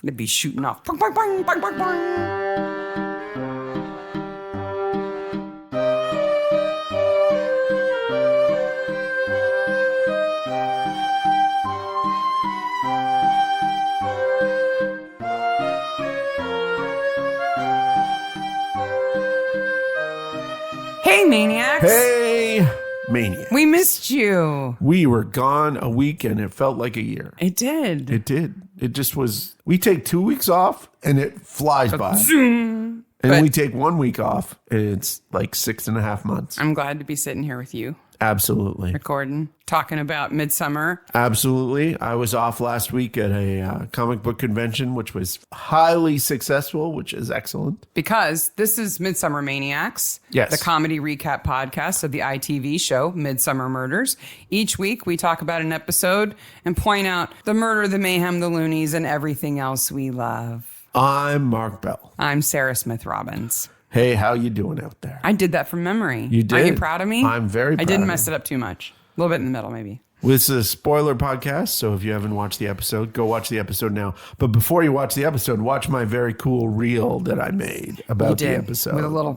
They'd be shooting off. Bang, bang, bang, bang, bang, bang. Hey, Maniacs. Hey, Maniacs. We missed you. We were gone a week and it felt like a year. It did. It did. It just was. We take 2 weeks off and it flies by. Zoom. And we take 1 week off and it's like 6.5 months. I'm glad to be sitting here with you. Absolutely. Recording, talking about Midsomer. Absolutely. I was off last week at a comic book convention, which was highly successful, which is excellent. Because this is Midsomer Maniacs, Yes. the comedy recap podcast of the ITV show, Midsomer Murders. Each week, we talk about an episode and point out the murder, the mayhem, the loonies, and everything else we love. I'm Mark Bell. I'm Sarah Smith Robbins. Hey, how you doing out there? I did that from memory. You did? Are you proud of me? I'm very proud I didn't of mess you. it up too much. A little bit in the middle, maybe. This is a spoiler podcast, so if you haven't watched the episode, go watch the episode now. But before you watch the episode, watch my very cool reel that I made about the episode. With a little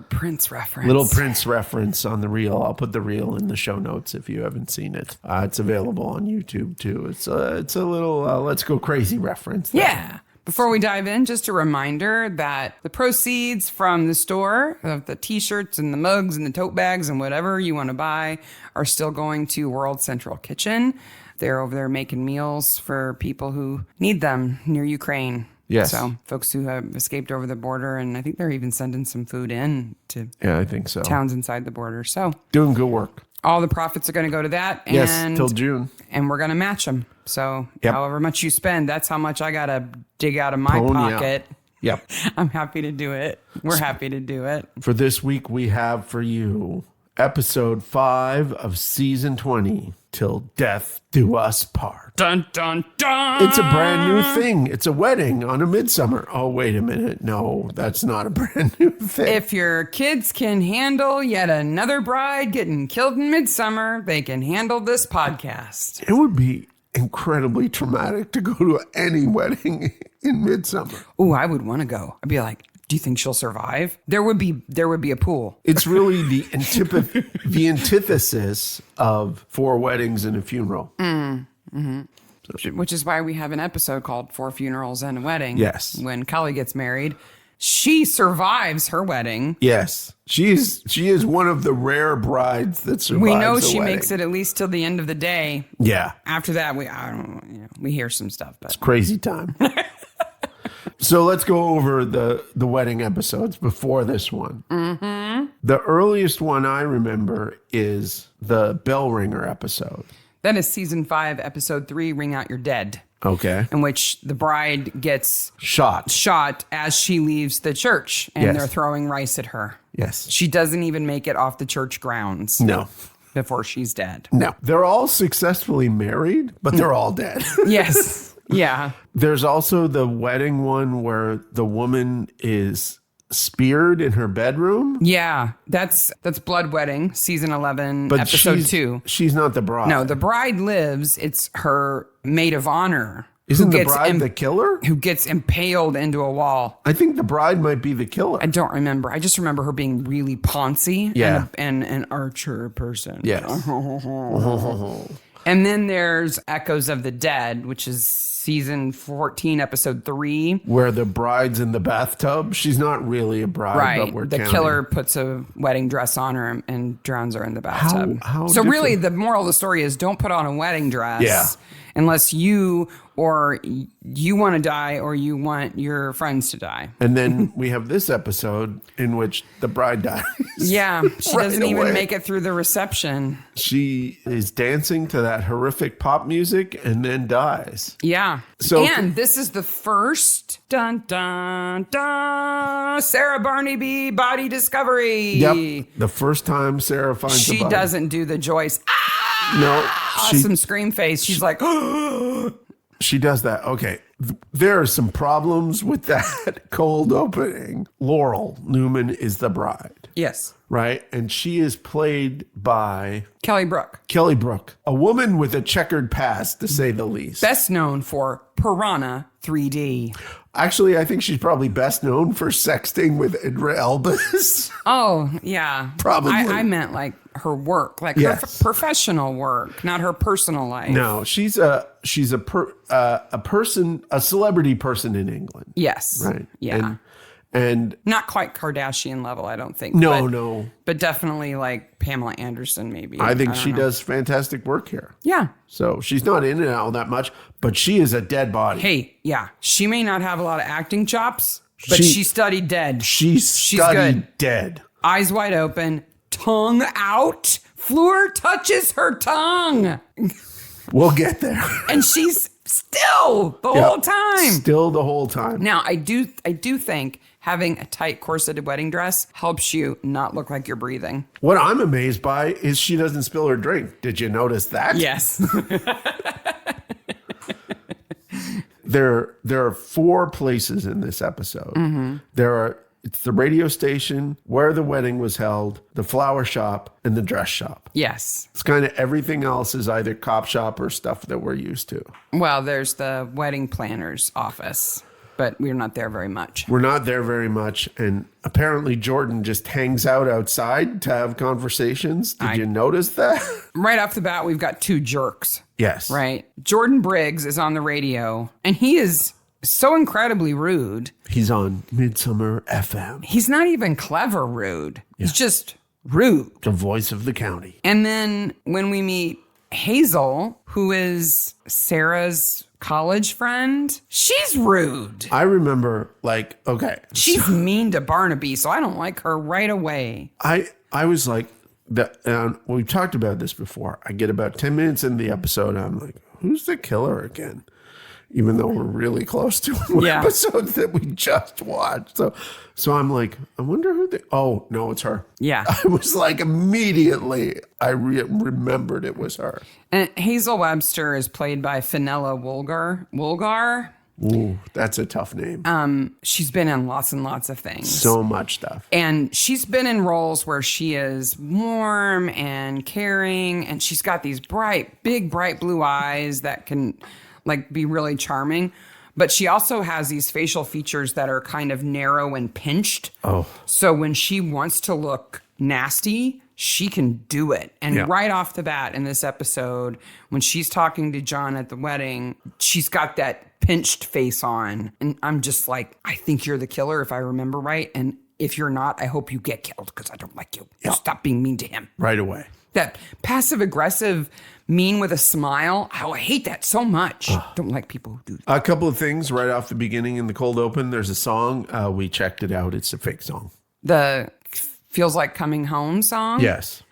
Prince reference. Little Prince reference on the reel. I'll put the reel in the show notes if you haven't seen it. It's available on YouTube too. It's a little let's go crazy reference there. Yeah. Before we dive in, just a reminder that the proceeds from the store of the t-shirts and the mugs and the tote bags and whatever you want to buy are still going to World Central Kitchen. They're over there making meals for people who need them near Ukraine. Yes. So folks who have escaped over the border, and I think they're even sending some food in to Yeah, I think so. towns inside the border. So Doing good work. all the profits are going to go to that. Yes, And till June. and we're going to match them. So Yep. however much you spend, that's how much I got to dig out of my Pony out. pocket. Yep. I'm happy to do it. We're happy to do it. For this week, we have for you episode 5 of season 20, Till Death Do Us Part. Dun, dun, dun. It's a brand new thing. It's a wedding on a midsummer. Oh, wait a minute. No, that's not a brand new thing. If your kids can handle yet another bride getting killed in midsummer, they can handle this podcast. It would be incredibly traumatic to go to any wedding in midsummer. Ooh, I would want to go. I'd be like, do you think she'll survive? There would be a pool. It's really the antithesis of 4 weddings and a funeral. Which is why we have an episode called 4 Funerals and a Wedding. Yes. When Kelly gets married, she survives her wedding. Yes. She is one of the rare brides that survives We know a she wedding. makes it at least till the end of the day. Yeah. After that, we hear some stuff, but Crazy time. So let's go over the wedding episodes before this one. Mm-hmm. The earliest one I remember is the bell ringer episode. that is season 5, episode 3, Ring Out Your Dead. Okay. In which the bride gets Shot. as she leaves the church, and Yes. they're throwing rice at her. Yes. She doesn't even make it off the church grounds No. before she's dead. No. They're all successfully married, but they're all dead. Yes. Yeah. There's also the wedding one where the woman is speared in her bedroom. Yeah. That's Blood Wedding, season 11, But episode 2. She's not the bride. No, the bride lives. It's her maid of honor. Isn't who the gets bride the killer? who gets impaled into a wall. I think the bride might be the killer. I don't remember. I just remember her being really poncy Yeah. and an archer person. Yes. And then there's Echoes of the Dead, which is season 14, episode 3. Where the bride's in the bathtub. She's not really a bride, but Right. we're The counting. killer puts a wedding dress on her and drowns her in the bathtub. How so really, different- the moral of the story is don't put on a wedding dress. Yeah. Unless you want to die or you want your friends to die. And then we have this episode in which the bride dies. Yeah. She Right doesn't even away. make it through the reception. She is dancing to that horrific pop music and then dies. Yeah. And this is the first dun dun dun Sarah Barnaby body discovery. Yep. The first time Sarah finds a She body. doesn't do the Joyce. No. Awesome scream face. She's like, She does that. Okay. There are some problems with that cold opening. Laurel Newman is the bride. Yes. right? And she is played by Kelly Brook. Kelly Brook, a woman with a checkered past, to say the least. Best known for Piranha 3D. Actually, I think she's probably best known for sexting with Idris Elba. Oh, yeah. Probably. I meant like her work, like Yes. her professional work, not her personal life. No, she's a person, a celebrity person in England. Yes. Right. Yeah. And Not quite Kardashian level, I don't think. no. But definitely like Pamela Anderson, maybe. I think don't she know. does fantastic work here. Yeah. So she's not in it all that much, but she is a dead body. Hey, yeah. She may not have a lot of acting chops, but she studied dead. She's studied good. dead. Eyes wide open, tongue out. Fleur touches her tongue. We'll get there. And she's still the whole time. Still the whole time. Now, I do think having a tight corseted wedding dress helps you not look like you're breathing. What I'm amazed by is she doesn't spill her drink. Did you notice that? Yes. There are 4 places in this episode. Mm-hmm. It's the radio station, where the wedding was held, the flower shop, and the dress shop. Yes. It's kind of everything else is either cop shop or stuff that we're used to. Well, there's the wedding planner's office, but we're not there very much. We're not there very much. And apparently Jordan just hangs out outside to have conversations. Did you notice that? Right off the bat, we've got 2 jerks. Yes. Right? Jordan Briggs is on the radio, and he is so incredibly rude. He's on Midsomer FM. He's not even clever rude. He's just rude. The voice of the county. And then when we meet Hazel, who is Sarah's college friend, she's rude. I remember, okay. She's mean to Barnaby, so I don't like her right away. I was like, we've talked about this before. I get about 10 minutes in the episode, I'm like, who's the killer again? Even though we're really close to episodes that we just watched. So I'm like, I wonder who oh, no, it's her. Yeah. I was like, immediately, I remembered it was her. And Hazel Webster is played by Fenella Woolgar. Ooh, that's a tough name. She's been in lots and lots of things. So much stuff. And she's been in roles where she is warm and caring, and she's got these big, bright blue eyes that can be really charming. But she also has these facial features that are kind of narrow and pinched. Oh. So when she wants to look nasty, she can do it. And right off the bat in this episode, when she's talking to John at the wedding, she's got that pinched face on. And I'm just like, I think you're the killer if I remember right. And if you're not, I hope you get killed because I don't like you. Yeah. Stop being mean to him. Right away. That passive aggressive mean with a smile. Oh, I hate that so much. Don't like people who do that. A couple of things right off the beginning in the cold open. There's a song. We checked it out. It's a fake song. The Feels Like Coming Home song? Yes.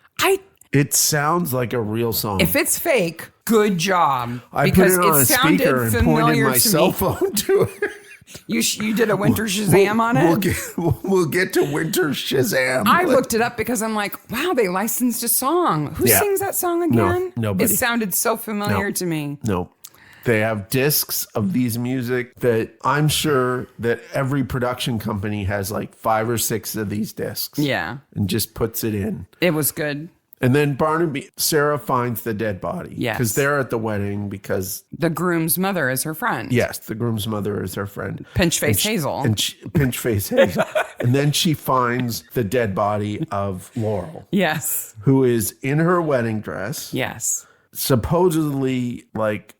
It sounds like a real song. If it's fake, good job. I put it on a speaker and pointed my cell phone to it. You did a Winter Shazam on it? We'll get to Winter Shazam. I looked it up because I'm like, wow, they licensed a song. Who sings that song again? Nobody. It sounded so familiar to me. No. They have discs of these music that I'm sure that every production company has 5 or 6 of these discs. Yeah. And just puts it in. It was good. And then Sarah finds the dead body. Yes. Because they're at the wedding because... The groom's mother is her friend. Yes, the groom's mother is her friend. Pinch face Hazel. Pinch face Hazel. And then she finds the dead body of Laurel. Yes. Who is in her wedding dress. Yes. Supposedly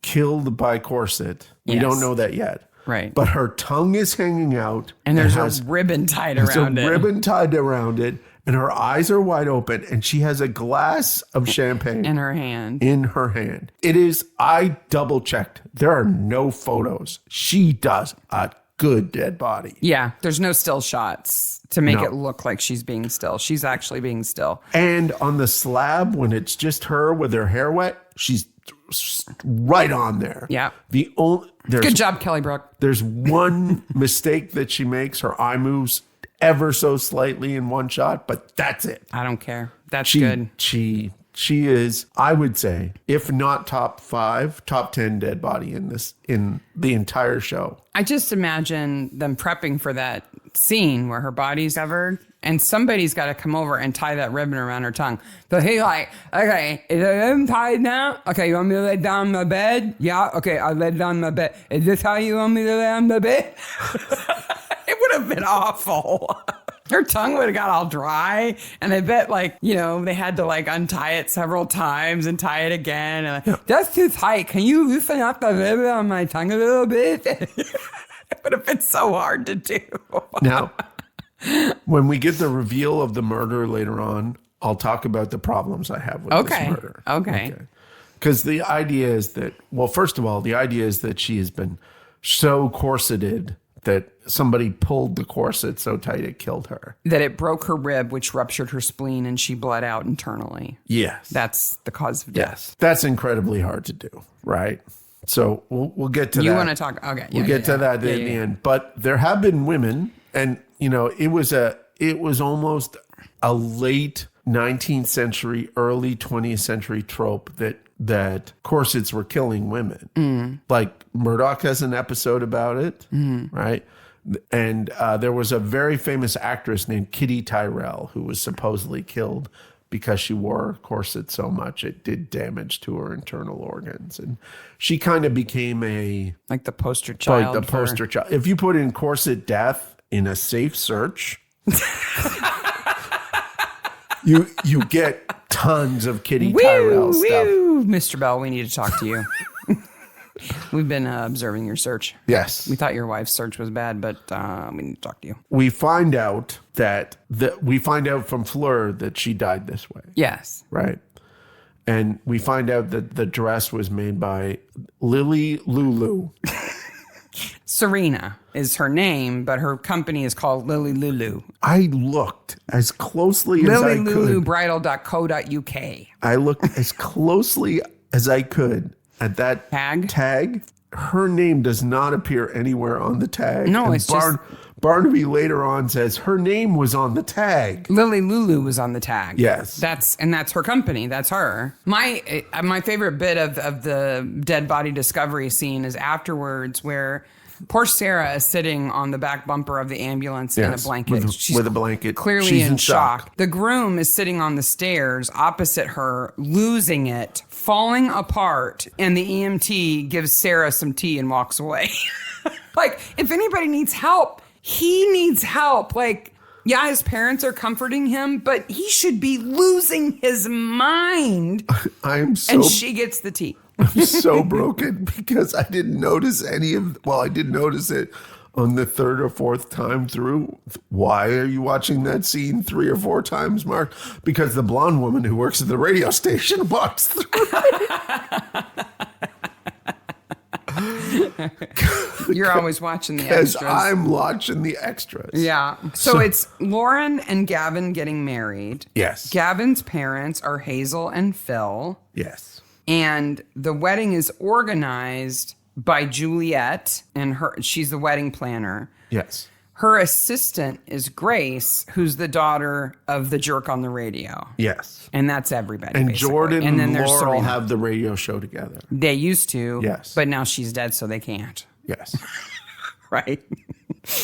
killed by corset. We don't know that yet. Right. But her tongue is hanging out. And there's a ribbon tied around it. There's a ribbon tied around it. And her eyes are wide open. And she has a glass of champagne. In her hand. It is, I double checked. There are no photos. She does a good dead body. Yeah. There's no still shots to make it look like she's being still. She's actually being still. And on the slab, when it's just her with her hair wet, she's right on there. Yeah. Good job, Kelly Brook. There's one mistake that she makes. Her eye moves ever so slightly in one shot, but that's it. I don't care. That's good. She is, I would say, if not top 5, top 10 dead body in the entire show. I just imagine them prepping for that scene where her body's severed And somebody's got to come over and tie that ribbon around her tongue. So he's like, okay, is the ribbon tied now? Okay, you want me to lay down on my bed? Yeah, okay, I'll lay down on my bed. Is this how you want me to lay on the bed? It would have been awful. Her tongue would have got all dry. And I bet, like, you know, they had to, like, untie it several times and tie it again. And like, that's too tight. Can you loosen up the ribbon on my tongue a little bit? It would have been so hard to do. Now, when we get the reveal of the murder later on, I'll talk about the problems I have with this murder. Okay. Because the idea is that, well, first of all, the idea is that she has been so corseted that somebody pulled the corset so tight it killed her. That it broke her rib, which ruptured her spleen, and she bled out internally. Yes. That's the cause of death. Yes. That's incredibly hard to do, right? So we'll get to that. You want to talk? Okay. We'll get to that in the end. But there have been women, and, you know, it was almost a late 19th century, early 20th century trope that corsets were killing women. Like Murdoch has an episode about it, right? And there was a very famous actress named Kitty Tyrrell who was supposedly killed because she wore a corset so much it did damage to her internal organs. And she kind of became like the poster child. Like the poster child. If you put in corset death in a safe search, you get tons of Kitty Tyrrell stuff. Mr. Bell, we need to talk to you. We've been observing your search. Yes. We thought your wife's search was bad, but we need to talk to you. We find out from Fleur that she died this way. Yes. Right. And we find out that the dress was made by Lily Lulu. Serena is her name, but her company is called Lily Lulu. I looked as closely as I could. LilyLuluBridal.co.uk. I looked as closely as I could at that tag. Her name does not appear anywhere on the tag. No, and it's just... Barnaby later on says her name was on the tag. Lily Lulu was on the tag. Yes. That's her company. That's her. My favorite bit of the dead body discovery scene is afterwards where poor Sarah is sitting on the back bumper of the ambulance in a blanket. With a blanket. Clearly She's in shock. The groom is sitting on the stairs opposite her, losing it, falling apart, and the EMT gives Sarah some tea and walks away. Like, if anybody needs help, he needs help. Like, yeah, his parents are comforting him, but he should be losing his mind. And she gets the tea. I'm so broken because I didn't notice I did notice it on the third or fourth time through. Why are you watching that scene 3 or 4 times, Mark? Because the blonde woman who works at the radio station walks through. You're always watching the extras. Because I'm watching the extras. Yeah. So it's Lauren and Gavin getting married. Yes. Gavin's parents are Hazel and Phil. Yes. And the wedding is organized by Juliet, and she's the wedding planner. Yes. Her assistant is Grace, who's the daughter of the jerk on the radio. Yes. And that's everybody. And basically. Jordan and then Laurel Serena. have the radio show together. They used to. Yes. But now she's dead, so they can't. Yes. Right?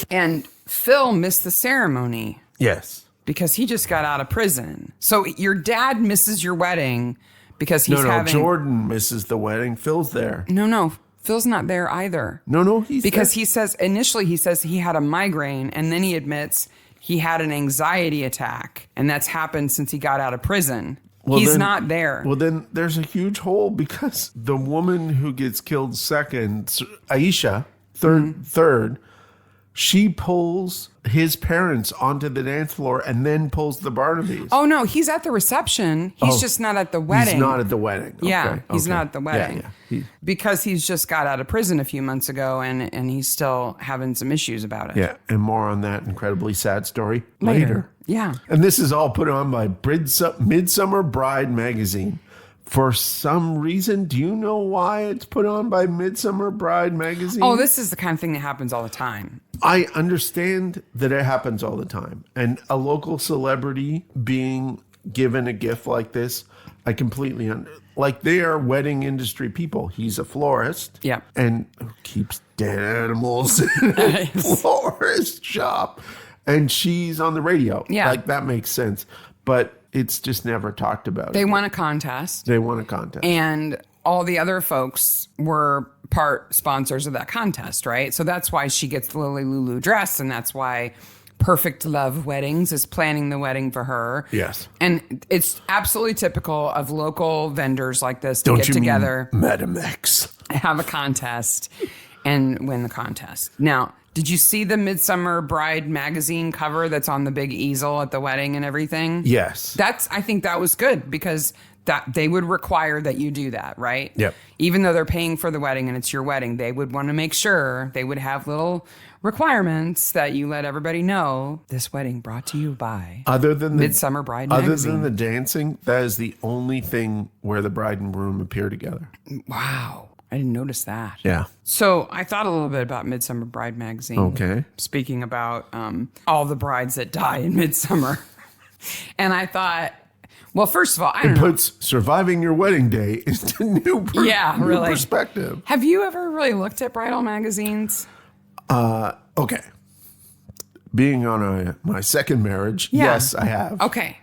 And Phil missed the ceremony. Yes. Because he just got out of prison. So your dad misses your wedding because he's having... No, Jordan misses the wedding. Phil's there. No. Phil's not there either. No, he's because there. Initially he says he had a migraine, and then he admits he had an anxiety attack, and that's happened since he got out of prison. He's not there. Well, then there's a huge hole because the woman who gets killed second, Aisha, third, she pulls his parents onto the dance floor and then pulls the Barnabys. Oh, no, he's at the reception. He's just not at the wedding. He's not at the wedding. Yeah, he's not at the wedding. Yeah. Because he's just got out of prison a few months ago, and he's still having some issues about it. Yeah, and more on that incredibly sad story later. Yeah. And this is all put on by Midsomer Bride magazine. For some reason, do you know why it's put on by Midsomer Bride magazine? Oh, this is the kind of thing that happens all the time. I understand that it happens all the time. And a local celebrity being given a gift like this, I completely like, they are wedding industry people. He's a florist. Yeah. And keeps dead animals in a florist shop. And she's on the radio. Yeah. Like, that makes sense. But it's just never talked about. They won a contest. And all the other folks were part sponsors of that contest, right? So that's why she gets the Lily Lulu dress, and that's why Perfect Love Weddings is planning the wedding for her. Yes. And it's absolutely typical of local vendors like this to get together. Madam X. Have a contest and win the contest. Now, did you see the Midsomer Bride magazine cover that's on the big easel at the wedding and everything? Yes. I think that was good because that they would require that you do that, right? Yep. Even though they're paying for the wedding and it's your wedding, they would want to make sure they would have little requirements that you let everybody know this wedding brought to you by Midsomer Bride magazine. Other than the dancing, that is the only thing where the bride and groom appear together. Wow. I didn't notice that. Yeah. So I thought a little bit about Midsomer Bride magazine. Okay. Speaking about all the brides that die in Midsomer. And I thought, well, first of all, I don't know. It puts surviving your wedding day into new perspective. Have you ever really looked at bridal magazines? Okay. Being on my second marriage, yes, I have. Okay.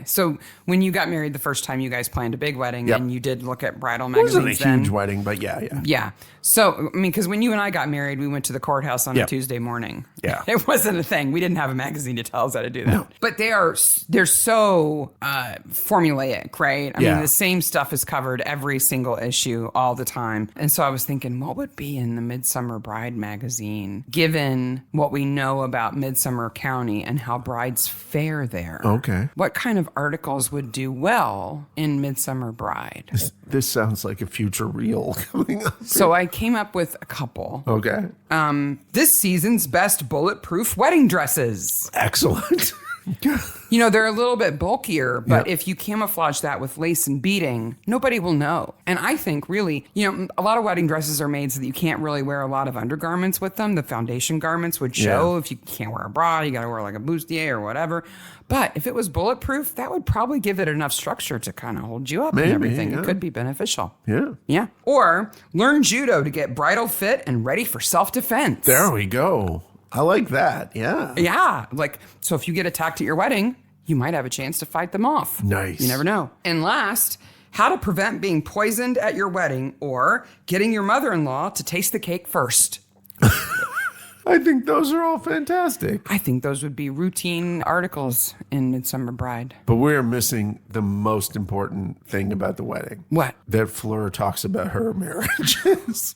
So when you got married the first time, you guys planned a big wedding and you did look at bridal magazines. It wasn't a huge wedding, but yeah. Yeah. So, I mean, because when you and I got married, we went to the courthouse on a Tuesday morning. Yeah. It wasn't a thing. We didn't have a magazine to tell us how to do that. No. But they're so formulaic, right? I mean, the same stuff is covered every single issue all the time. And so I was thinking, what would be in the Midsomer Bride magazine, given what we know about Midsomer County and how brides fare there? Okay. What kind of articles would do well in Midsomer Bride? This sounds like a future reel coming up. So I came up with a couple. Okay. This season's best bulletproof wedding dresses. Excellent. You know, they're a little bit bulkier, but if you camouflage that with lace and beading, nobody will know. And I think really, you know, a lot of wedding dresses are made so that you can't really wear a lot of undergarments with them. The foundation garments would show. If you can't wear a bra, you got to wear like a bustier or whatever. But if it was bulletproof, that would probably give it enough structure to kind of hold you up and everything. It could be beneficial. Yeah. Or learn judo to get bridal fit and ready for self-defense. There we go. I like that. Yeah. Yeah. Like, so if you get attacked at your wedding, you might have a chance to fight them off. Nice. You never know. And last, how to prevent being poisoned at your wedding or getting your mother-in-law to taste the cake first. I think those are all fantastic. I think those would be routine articles in Midsomer Bride. But we're missing the most important thing about the wedding. What? That Fleur talks about her marriages.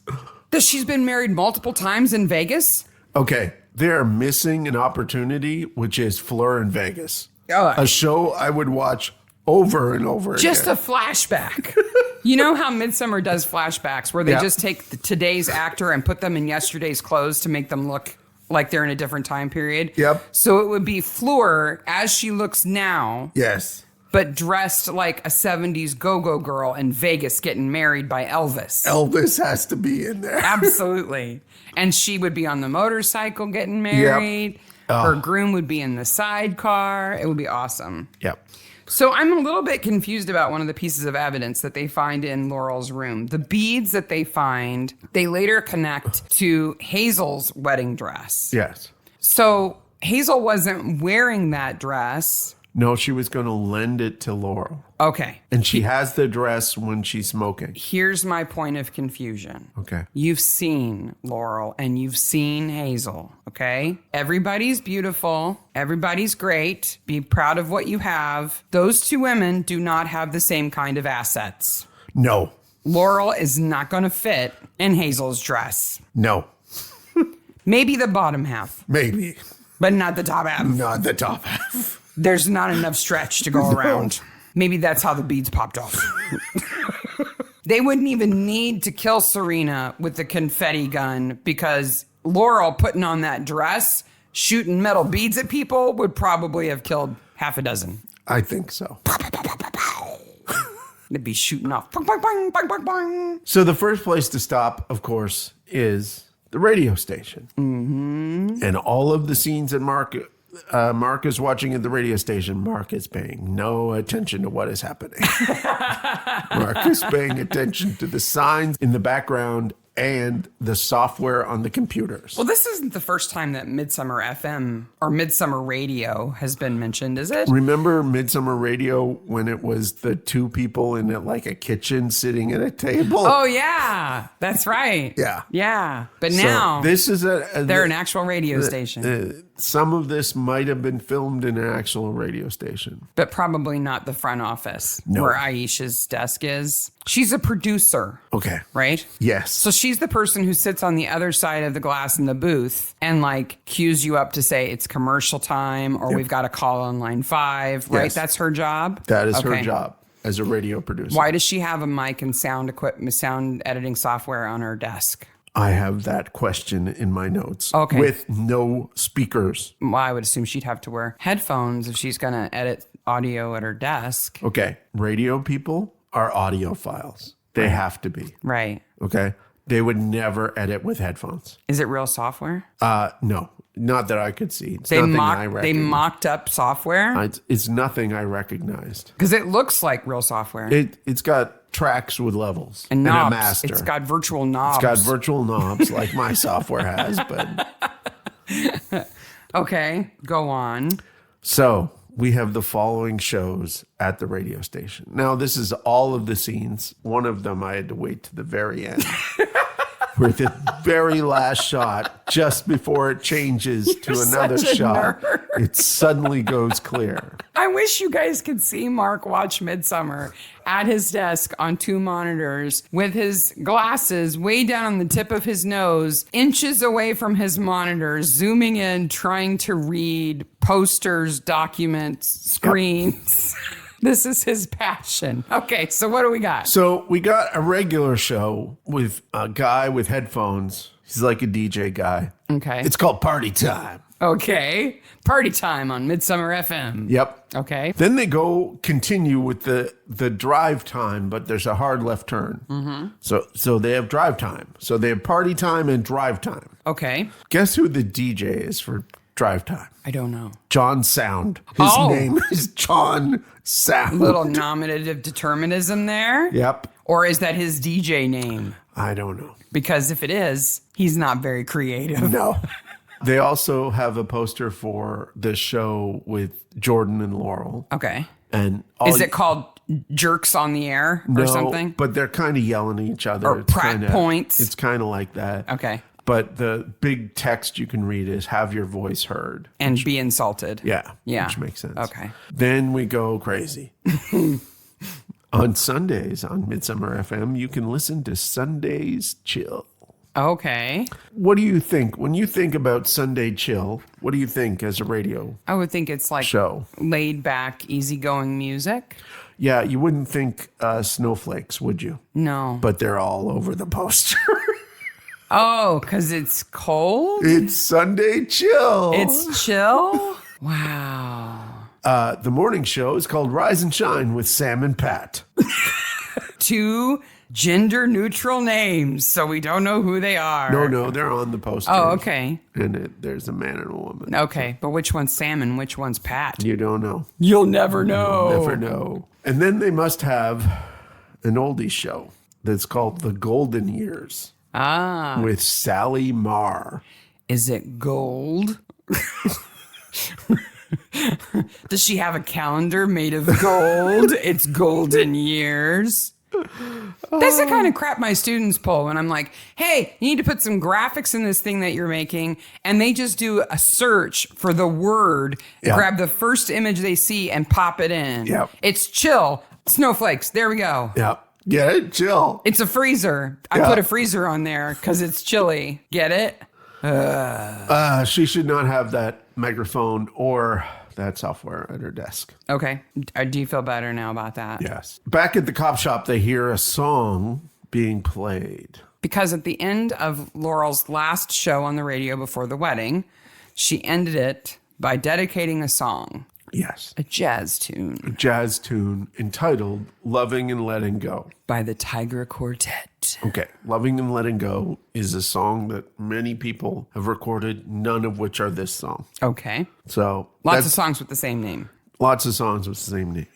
That she's been married multiple times in Vegas? Okay. They're missing an opportunity, which is Fleur in Vegas. Oh, a show I would watch over and over again. Just a flashback. You know how Midsomer does flashbacks where they just take today's actor and put them in yesterday's clothes to make them look like they're in a different time period? Yep. So it would be Fleur as she looks now. Yes. But dressed like a 70s go-go girl in Vegas getting married by Elvis. Elvis has to be in there. Absolutely. And she would be on the motorcycle getting married. Yep. Her groom would be in the sidecar. It would be awesome. Yep. So I'm a little bit confused about one of the pieces of evidence that they find in Laurel's room. The beads that they find, they later connect to Hazel's wedding dress. Yes. So Hazel wasn't wearing that dress. No, she was going to lend it to Laurel. Okay. And she has the dress when she's smoking. Here's my point of confusion. Okay. You've seen Laurel and you've seen Hazel, okay? Everybody's beautiful. Everybody's great. Be proud of what you have. Those two women do not have the same kind of assets. No. Laurel is not going to fit in Hazel's dress. No. Maybe the bottom half. Maybe. But not the top half. Not the top half. There's not enough stretch to go around. Maybe that's how the beads popped off. They wouldn't even need to kill Serena with the confetti gun because Laurel putting on that dress, shooting metal beads at people would probably have killed half a dozen. I think so. They'd be shooting off. Bang, bang, bang, bang, bang, bang. So the first place to stop, of course, is the radio station. Mm-hmm. And all of the scenes that Mark is watching at the radio station, Mark is paying no attention to what is happening. Mark is paying attention to the signs in the background and the software on the computers. Well, this isn't the first time that Midsomer FM or Midsomer Radio has been mentioned, is it? Remember Midsomer Radio when it was the two people in like a kitchen sitting at a table? Oh, yeah. That's right. Yeah. Yeah. But So now this is they're an actual radio station. Some of this might have been filmed in an actual radio station. But probably not the front office No. where Aisha's desk is. She's a producer. Okay. Right? Yes. So she's the person who sits on the other side of the glass in the booth and like cues you up to say it's commercial time or we've got a call on line 5, right? Yes. That's her job? That is her Okay. job as a radio producer. Why does she have a mic and sound equipment, sound editing software on her desk? I have that question in my notes. Okay. With no speakers. Well, I would assume she'd have to wear headphones if she's going to edit audio at her desk. Okay. Radio people are audiophiles. They have to be. Right. Okay. They would never edit with headphones. Is it real software? No. Not that I could see. It's They nothing I recognize. mocked up software? It's nothing I recognized. Because it looks like real software. It's got tracks with levels and a knobs. master. It's got virtual knobs. It's got virtual knobs like my software has. But Okay, go on. so we have the following shows at the radio station. Now, this is all of the scenes. One of them I had to wait to the very end. With the very last shot, just before it changes to You're another such a shot, nerd. it suddenly goes clear. I wish you guys could see Mark watch Midsomer at his desk on 2 monitors with his glasses way down on the tip of his nose, inches away from his monitors, zooming in, trying to read posters, documents, screens. This is his passion. Okay, so what do we got? So we got a regular show with a guy with headphones. He's like a DJ guy. Okay. It's called Party Time. Okay. Party time on Midsomer FM. Yep. Okay. Then they continue with the drive time, but there's a hard left turn. Mm-hmm. So they have drive time. So they have party time and drive time. Okay. Guess who the DJ is for drive time? I don't know. John Sound. His name is John Sound. Little nominative determinism there. Yep. Or is that his DJ name? I don't know. Because if it is, he's not very creative. No. They also have a poster for the show with Jordan and Laurel. Okay. And Is it called Jerks on the Air or something? But they're kind of yelling at each other. Or Pratt Points. It's kind of like that. Okay. But the big text you can read is "Have your voice heard" And be insulted. Yeah. Yeah. Which makes sense. Okay. Then we go crazy. On Sundays on Midsomer FM, you can listen to Sundays Chill. Okay. What do you think? When you think about Sunday Chill, what do you think as a radio I would think it's like show? laid back, easygoing music. Yeah, you wouldn't think snowflakes, would you? No. But they're all over the poster. Oh, because it's cold? It's Sunday Chill. It's chill? Wow. The morning show is called Rise and Shine with Sam and Pat. 2 gender neutral names, so we don't know who they are. No, they're on the poster. Oh, okay. And there's a man and a woman. Okay, but which one's Sam and which one's Pat? You don't know. You'll never know. Never know. And then they must have an oldies show that's called The Golden Years with Sally Marr. Is it gold? Does she have a calendar made of gold? It's golden years. That's the kind of crap my students pull when I'm like, hey, you need to put some graphics in this thing that you're making. And they just do a search for the word, grab the first image they see and pop it in. Yep. It's chill. Snowflakes. There we go. Yeah. Get it? Chill. It's a freezer. I put a freezer on there because it's chilly. Get it? She should not have that microphone or that software at her desk. Okay. Do you feel better now about that? Yes. Back at the cop shop, they hear a song being played. Because at the end of Laurel's last show on the radio before the wedding, she ended it by dedicating a song. Yes. A jazz tune. A jazz tune entitled Loving and Letting Go. By the Tiger Quartet. Okay. Loving and Letting Go is a song that many people have recorded, none of which are this song. Okay. So Lots of songs with the same name. Lots of songs with the same name.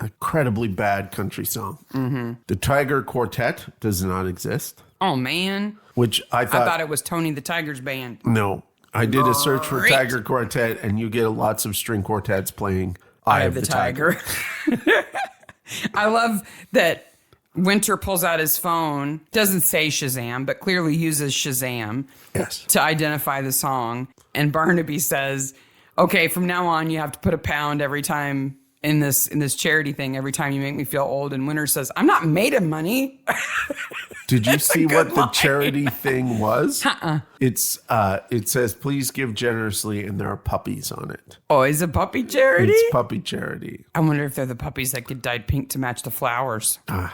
Incredibly bad country song. Mm-hmm. The Tiger Quartet does not exist. Oh, man. which I thought it was Tony the Tiger's band. No, I did a search for Great. Tiger Quartet, and you get lots of string quartets playing Eye of the Tiger. I love that Winter pulls out his phone, doesn't say Shazam, but clearly uses Shazam to identify the song. And Barnaby says, okay, from now on, you have to put a pound every time in this charity thing, every time you make me feel old. And Winter says, I'm not made of money. Did you see what the line. charity thing was? It says, please give generously, and there are puppies on it. Oh, is it puppy charity? It's puppy charity. I wonder if they're the puppies that get dyed pink to match the flowers. I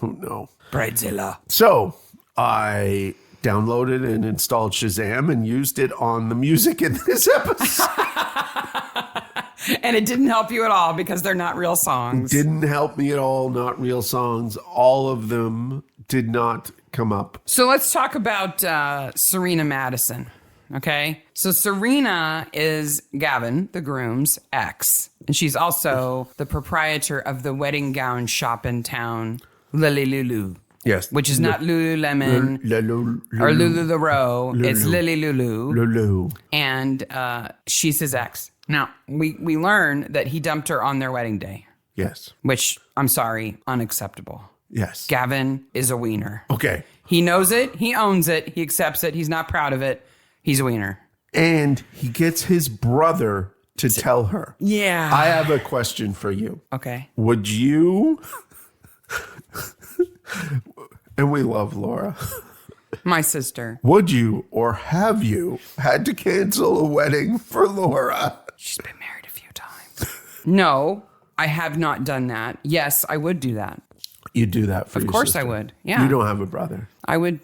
don't know. Bridezilla. So I downloaded and installed Shazam and used it on the music in this episode. And it didn't help you at all because they're not real songs. Didn't help me at all. Not real songs. All of them did not come up. So let's talk about Serena Madison. Okay. So Serena is Gavin, the groom's ex. And she's also the proprietor of the wedding gown shop in town, Lily Lulu. Yes. Which is not Lululemon or Lulu the Row. It's Lily Lulu. Lulu. And she's his ex. Now, we learn that he dumped her on their wedding day. Yes. Which, I'm sorry, unacceptable. Yes. Gavin is a wiener. Okay. He knows it. He owns it. He accepts it. He's not proud of it. He's a wiener. And he gets his brother to tell her. Yeah. I have a question for you. Okay. Would you... and we love Laura. My sister. Would you or have you had to cancel a wedding for Laura? She's been married a few times. No, I have not done that. Yes, I would do that. You'd do that for your Of course sister. I would. Yeah. You don't have a brother. I would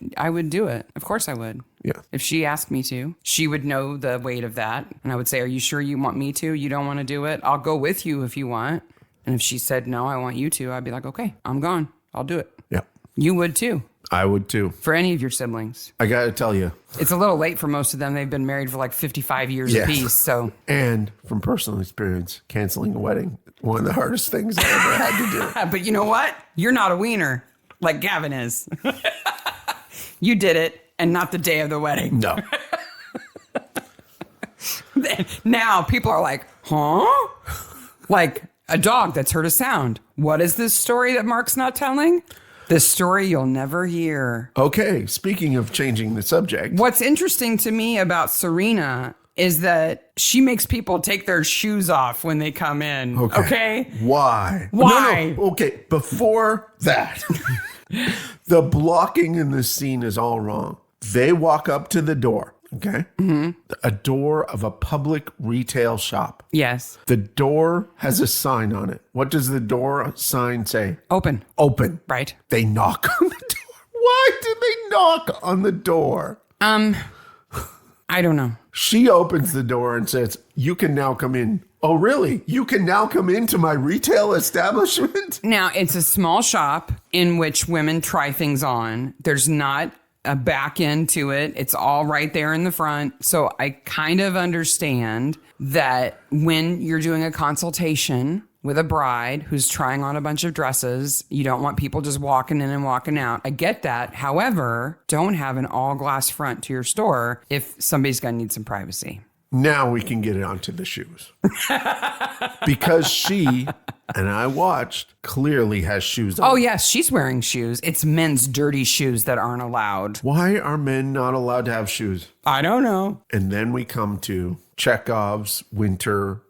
do it. Of course I would. Yeah. If she asked me to, she would know the weight of that. And I would say, are you sure you want me to? You don't want to do it? I'll go with you if you want. And if she said, no, I want you to, I'd be like, okay, I'm gone. I'll do it. Yeah. You would too. I would too. For any of your siblings. I got to tell you. It's a little late for most of them. They've been married for like 55 years apiece. So, and from personal experience, canceling a wedding, one of the hardest things I ever had to do. But you know what? You're not a wiener like Gavin is. You did it and not the day of the wedding. No. Now people are like, huh? Like a dog that's heard a sound. What is this story that Mark's not telling? The story you'll never hear. Okay, speaking of changing the subject. What's interesting to me about Serena is that she makes people take their shoes off when they come in. Okay? Why? Why? No. Okay, before that, the blocking in this scene is all wrong. They walk up to the door. Okay. Mm-hmm. A door of a public retail shop. Yes. The door has a sign on it. What does the door sign say? Open. Open. Right. They knock on the door. Why did they knock on the door? I don't know. She opens the door and says, you can now come in. Oh, really? You can now come into my retail establishment? Now, it's a small shop in which women try things on. There's not a back end to it. It's all right there in the front. So I kind of understand that when you're doing a consultation with a bride who's trying on a bunch of dresses, you don't want people just walking in and walking out. I get that. However, don't have an all glass front to your store if somebody's going to need some privacy. Now we can get it onto the shoes. Because she, and I watched, clearly has shoes on. Oh, yes, she's wearing shoes. It's men's dirty shoes that aren't allowed. Why are men not allowed to have shoes? I don't know. And then we come to Chekhov's winter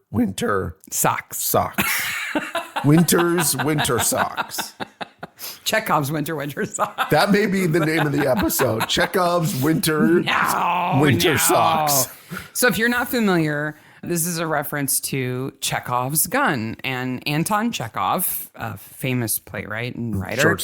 Socks. Winter's winter socks. Chekhov's winter socks. That may be the name of the episode. Chekhov's winter socks. So if you're not familiar, this is a reference to Chekhov's gun. And Anton Chekhov, a famous playwright and writer, short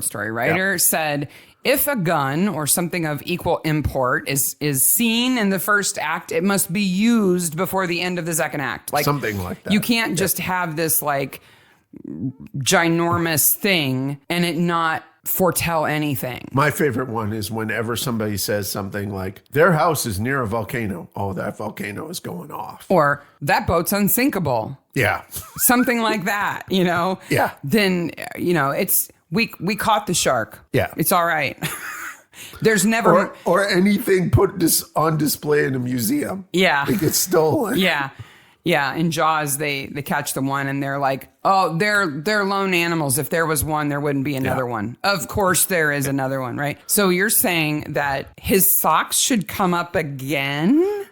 story writer, said, if a gun or something of equal import is seen in the first act, it must be used before the end of the second act. Like something like that. You can't just have this like ginormous thing and it not foretell anything. My favorite one is whenever somebody says something like, their house is near a volcano. Oh, that volcano is going off. Or that boat's unsinkable. Yeah. Something like that, you know? Yeah. Then, it's We caught the shark. Yeah. It's all right. There's never... Or anything put on display in a museum. Yeah. It gets stolen. Yeah. Yeah. In Jaws, they catch the one and they're like, oh, they're lone animals. If there was one, there wouldn't be another one. Of course there is another one, right? So you're saying that his socks should come up again?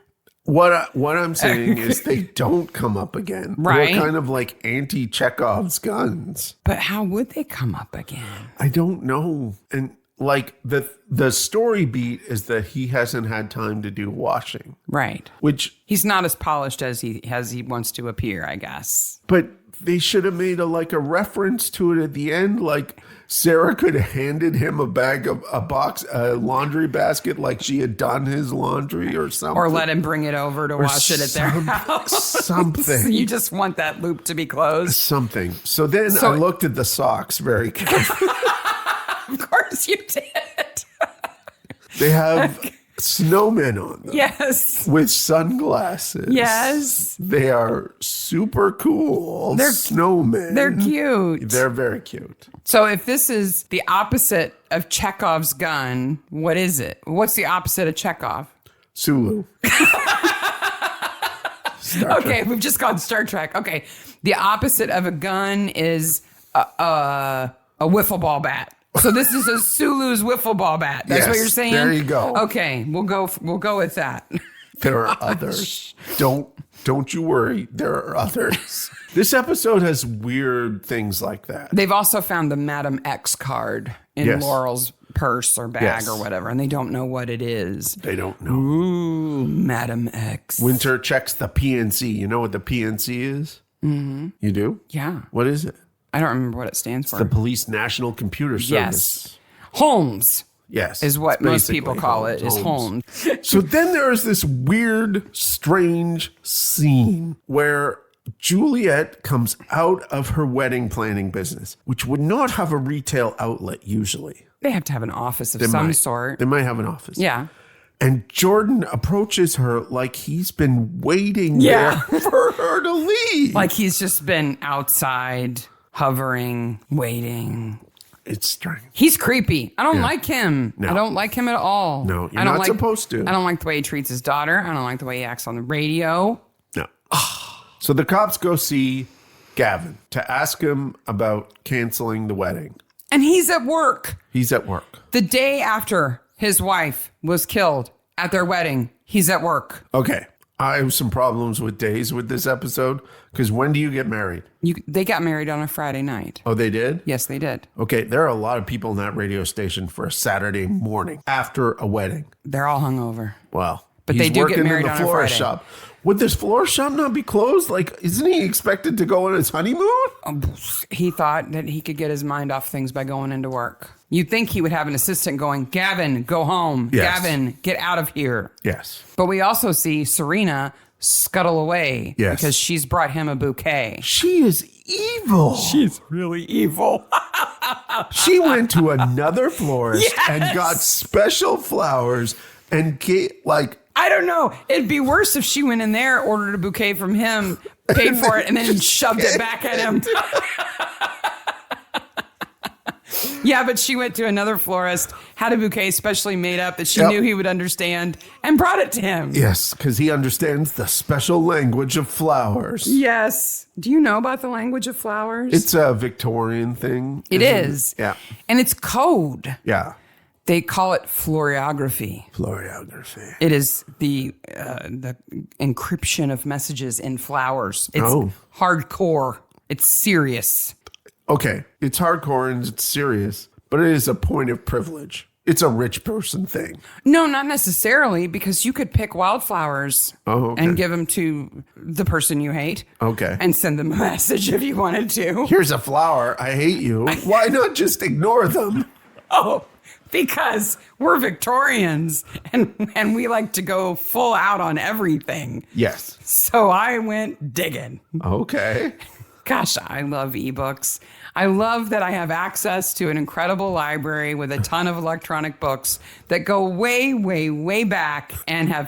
What I'm saying is they don't come up again. Right. They're kind of like anti-Chekhov's guns. But how would they come up again? I don't know. And like the story beat is that he hasn't had time to do washing. Right. Which he's not as polished as he wants to appear, I guess. But they should have made a reference to it at the end. Like Sarah could have handed him a laundry basket like she had done his laundry or something. Or let him bring it over to wash it at their house. Something. You just want that loop to be closed. Something. So then I looked at the socks very carefully. Of course you did. They have snowmen on them. Yes. With sunglasses. Yes. They are super cool. They're snowmen. They're cute. They're very cute. So if this is the opposite of Chekhov's gun, what is it? What's the opposite of Chekhov? Sulu. Okay, we've just gone Star Trek. Okay. The opposite of a gun is a wiffle ball bat. So this is a Sulu's wiffle ball bat. That's what you're saying? There you go. Okay, we'll go with that. There are others. Don't you worry. There are others. This episode has weird things like that. They've also found the Madam X card in Laurel's purse or bag or whatever, and they don't know what it is. They don't know. Ooh, Madam X. Winter checks the PNC. You know what the PNC is? Mm-hmm. You do? Yeah. What is it? I don't remember what it stands for. The Police National Computer Service. Yes. Holmes. Yes. Is what most people call it, is Holmes. So then there is this weird, strange scene where Juliet comes out of her wedding planning business, which would not have a retail outlet usually. They have to have an office of some sort. They might have an office. Yeah. And Jordan approaches her like he's been waiting there for her to leave. Like he's just been outside, hovering, waiting. It's strange. He's creepy. I don't like him. No. I don't like him at all. No, you're not supposed to. I don't like the way he treats his daughter. I don't like the way he acts on the radio. No. So the cops go see Gavin to ask him about canceling the wedding. And he's at work. He's at work. The day after his wife was killed at their wedding, he's at work. Okay. I have some problems with days with this episode because when do you get married? They got married on a Friday night. Oh, they did? Yes, they did. Okay. There are a lot of people in that radio station for a Saturday morning after a wedding. They're all hungover. Well, but they do get married on a Friday. Shop. Would this florist shop not be closed? Like, isn't he expected to go on his honeymoon? He thought that he could get his mind off things by going into work. You'd think he would have an assistant going, Gavin, go home. Yes. Gavin, get out of here. Yes. But we also see Serena scuttle away because she's brought him a bouquet. She is evil. She's really evil. She went to another florist and got special flowers and I don't know. It'd be worse if she went in there, ordered a bouquet from him, paid for it, and then shoved it back at him. Yeah, but she went to another florist, had a bouquet specially made up that she knew he would understand, and brought it to him. Yes, because he understands the special language of flowers. Yes. Do you know about the language of flowers? It's a Victorian thing. It is. Yeah. And it's code. Yeah. They call it floriography. Floriography. It is the encryption of messages in flowers. It's hardcore. It's serious. Okay, it's hardcore and it's serious, but it is a point of privilege. It's a rich person thing. No, not necessarily, because you could pick wildflowers and give them to the person you hate. Okay. And send them a message if you wanted to. Here's a flower. I hate you. Why not just ignore them? Because we're Victorians and we like to go full out on everything. Yes. So I went digging. Okay. Gosh, I love ebooks. I love that I have access to an incredible library with a ton of electronic books that go way, way, way back and have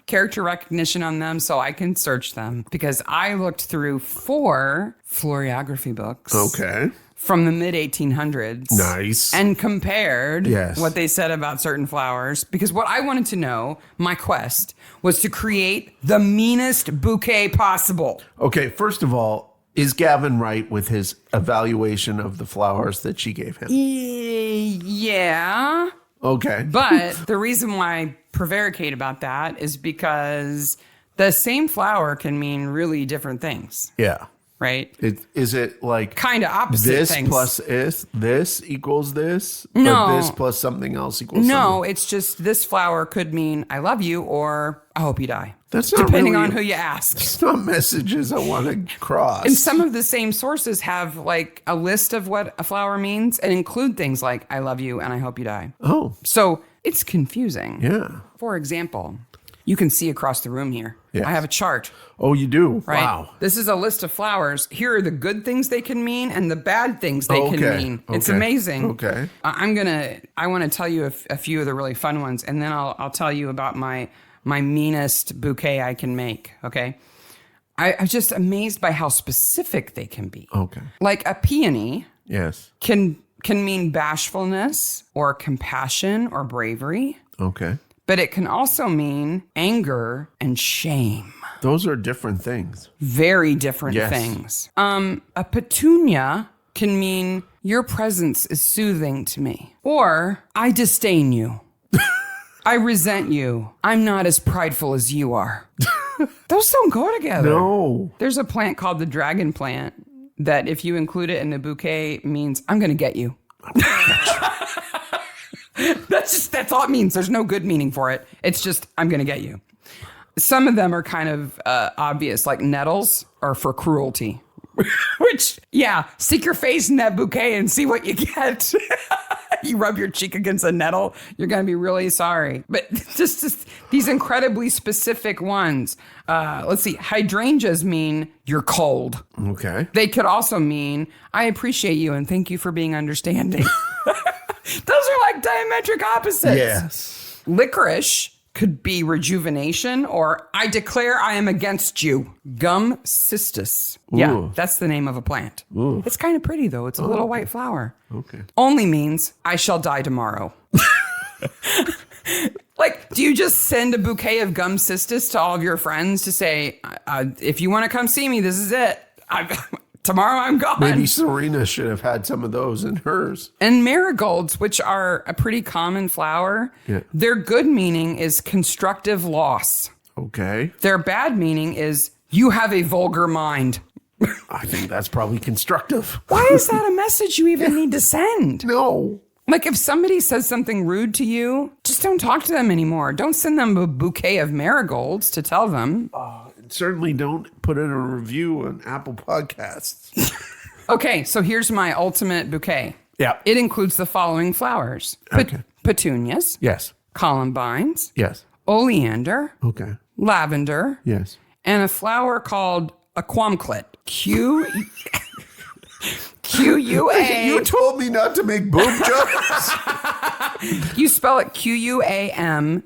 character recognition on them so I can search them. Because I looked through 4 floriography books. Okay. from the mid 1800s. Nice. And compared Yes. what they said about certain flowers. Because what I wanted to know, my quest, was to create the meanest bouquet possible. Okay, first of all, is Gavin right with his evaluation of the flowers that she gave him? Yeah. Okay. But the reason why I prevaricate about that is because the same flower can mean really different things, Yeah. right? Is it like Kind of opposite this things. plus this equals this? No. Or this plus something else equals No, something? it's just this flower could mean I love you or I hope you die. That's not depending really- on who you ask. It's not messages I want to cross. And some of the same sources have like a list of what a flower means and include things like I love you and I hope you die. Oh, So it's confusing. yeah. For example, you can see across the room here. Yes. I have a chart. Oh, you do? Right? Wow. This is a list of flowers. Here are the good things they can mean and the bad things they can Okay. mean. It's Okay. amazing. Okay. I want to tell you a few of the really fun ones, and then I'll tell you about my meanest bouquet I can make. Okay. I'm just amazed by how specific they can be. Okay. Like a peony Yes. can mean bashfulness or compassion or bravery, Okay. but it can also mean anger and shame. Those are different things. Very different Yes. things. A petunia can mean your presence is soothing to me, or I disdain you. I resent you. I'm not as prideful as you are. Those don't go together. No. There's a plant called the dragon plant that if you include it in a bouquet means I'm going to get you. That's all it means. There's no good meaning for it. It's just I'm going to get you. Some of them are kind of obvious, like nettles are for cruelty. Which, yeah, stick your face in that bouquet and see what you get. You rub your cheek against a nettle, you're going to be really sorry. But just these incredibly specific ones. Let's see. Hydrangeas mean you're cold. Okay. They could also mean I appreciate you and thank you for being understanding. Those are like diametric opposites. Yes. Licorice could be rejuvenation or I declare I am against you. Gum cistus. Yeah, Ooh. that's the name of a plant. Ooh. It's kind of pretty though. It's a little white flower. Okay. Only means I shall die tomorrow. Like, do you just send a bouquet of gum cistus to all of your friends to say, if you want to come see me, this is it. Tomorrow I'm gone. Maybe Serena should have had some of those in hers. And marigolds, which are a pretty common flower, Yeah. their good meaning is constructive loss. Okay. Their bad meaning is you have a vulgar mind. I think that's probably constructive. Why is that a message you even need to send? No. Like if somebody says something rude to you, just don't talk to them anymore. Don't send them a bouquet of marigolds to tell them. Certainly don't put in a review on Apple Podcasts. Okay, so here's my ultimate bouquet. Yeah. It includes the following flowers. Okay. Petunias, Yes. columbines, Yes. oleander, Okay. lavender, Yes. and a flower called a quamclet. Q-U-A. You told me not to make boob jokes. You spell it Q-U-A-M-O-C-L-I-T,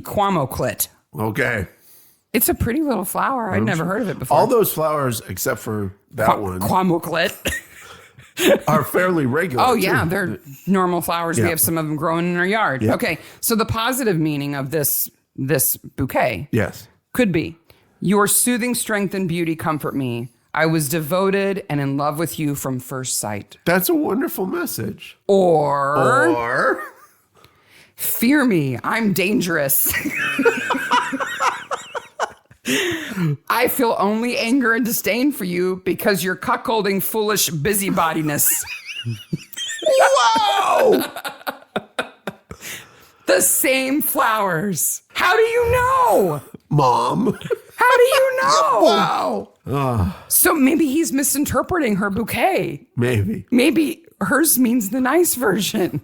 quamoclit. Okay. It's a pretty little flower. I'd never heard of it before. All those flowers, except for that one, Quamoclit. are fairly regular. Oh, too. yeah. They're normal flowers. Yeah. We have some of them growing in our yard. Yeah. Okay. So the positive meaning of this bouquet Yes. could be your soothing strength and beauty comfort me. I was devoted and in love with you from first sight. That's a wonderful message. Or fear me. I'm dangerous. I feel only anger and disdain for you because you're cuckolding foolish busybodiness. Whoa! The same flowers. How do you know? Mom. How do you know? Wow. So maybe he's misinterpreting her bouquet. Maybe. Maybe hers means the nice version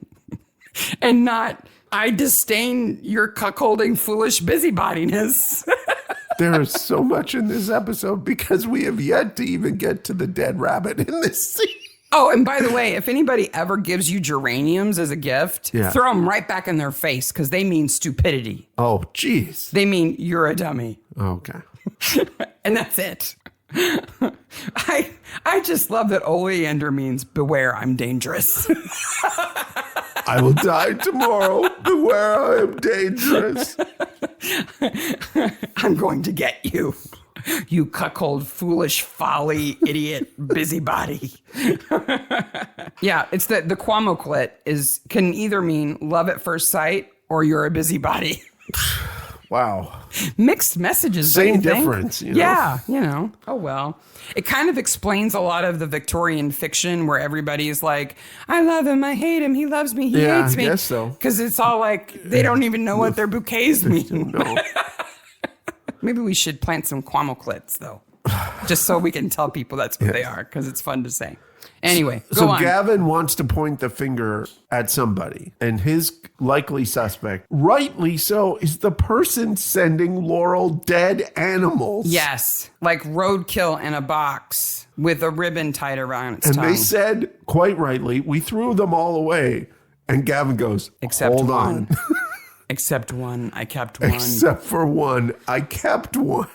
and not, I disdain your cuckolding foolish busybodiness. There is so much in this episode because we have yet to even get to the dead rabbit in this scene. Oh, and by the way, if anybody ever gives you geraniums as a gift, Yeah. throw them right back in their face because they mean stupidity. Oh, jeez. They mean you're a dummy. Okay. And that's it. I just love that oleander means beware, I'm dangerous. I will die tomorrow. Beware, I am dangerous. I'm going to get you. You cuckold, foolish, folly, idiot, busybody. Yeah, it's the quamoclit can either mean love at first sight or you're a busybody. Wow. Mixed messages. Same difference. You know? Yeah, oh well. It kind of explains a lot of the Victorian fiction where everybody's like, I love him, I hate him, he loves me, he hates me. I guess so. Because it's all like, they don't even know what their bouquets mean. No. Maybe we should plant some quamoclits, though, just so we can tell people that's what they are, because it's fun to say. Anyway, go on. Gavin wants to point the finger at somebody, and his likely suspect, rightly so, is the person sending Laurel dead animals. Yes, like roadkill in a box with a ribbon tied around its tongue. And they said, quite rightly, we threw them all away. And Gavin goes, Except hold one. on. Except one, I kept one. Except for one, I kept one.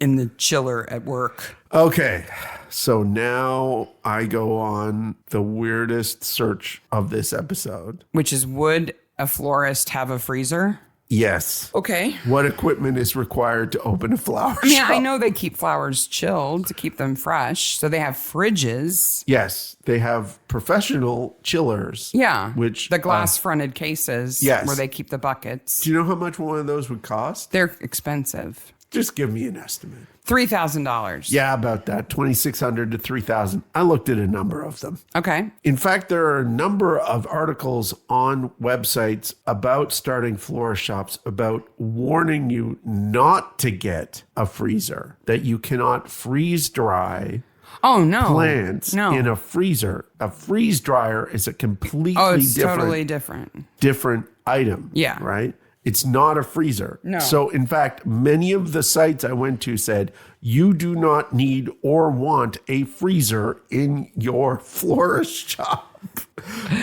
In the chiller at work. Okay, so now I go on the weirdest search of this episode. Which is, would a florist have a freezer? Yes. Okay. What equipment is required to open a flower shop? I know they keep flowers chilled to keep them fresh. So they have fridges. Yes, they have professional chillers. Yeah. Which the glass fronted cases. Yes. Where they keep the buckets. Do you know how much one of those would cost? They're expensive. Just give me an estimate. $3,000. Yeah, about that. $2,600 to $3,000. I looked at a number of them. Okay. In fact, there are a number of articles on websites about starting florist shops about warning you not to get a freezer, that you cannot freeze dry plants in a freezer. A freeze dryer is a completely totally different item. Yeah. Right? It's not a freezer. No. So, in fact, many of the sites I went to said, you do not need or want a freezer in your florist shop.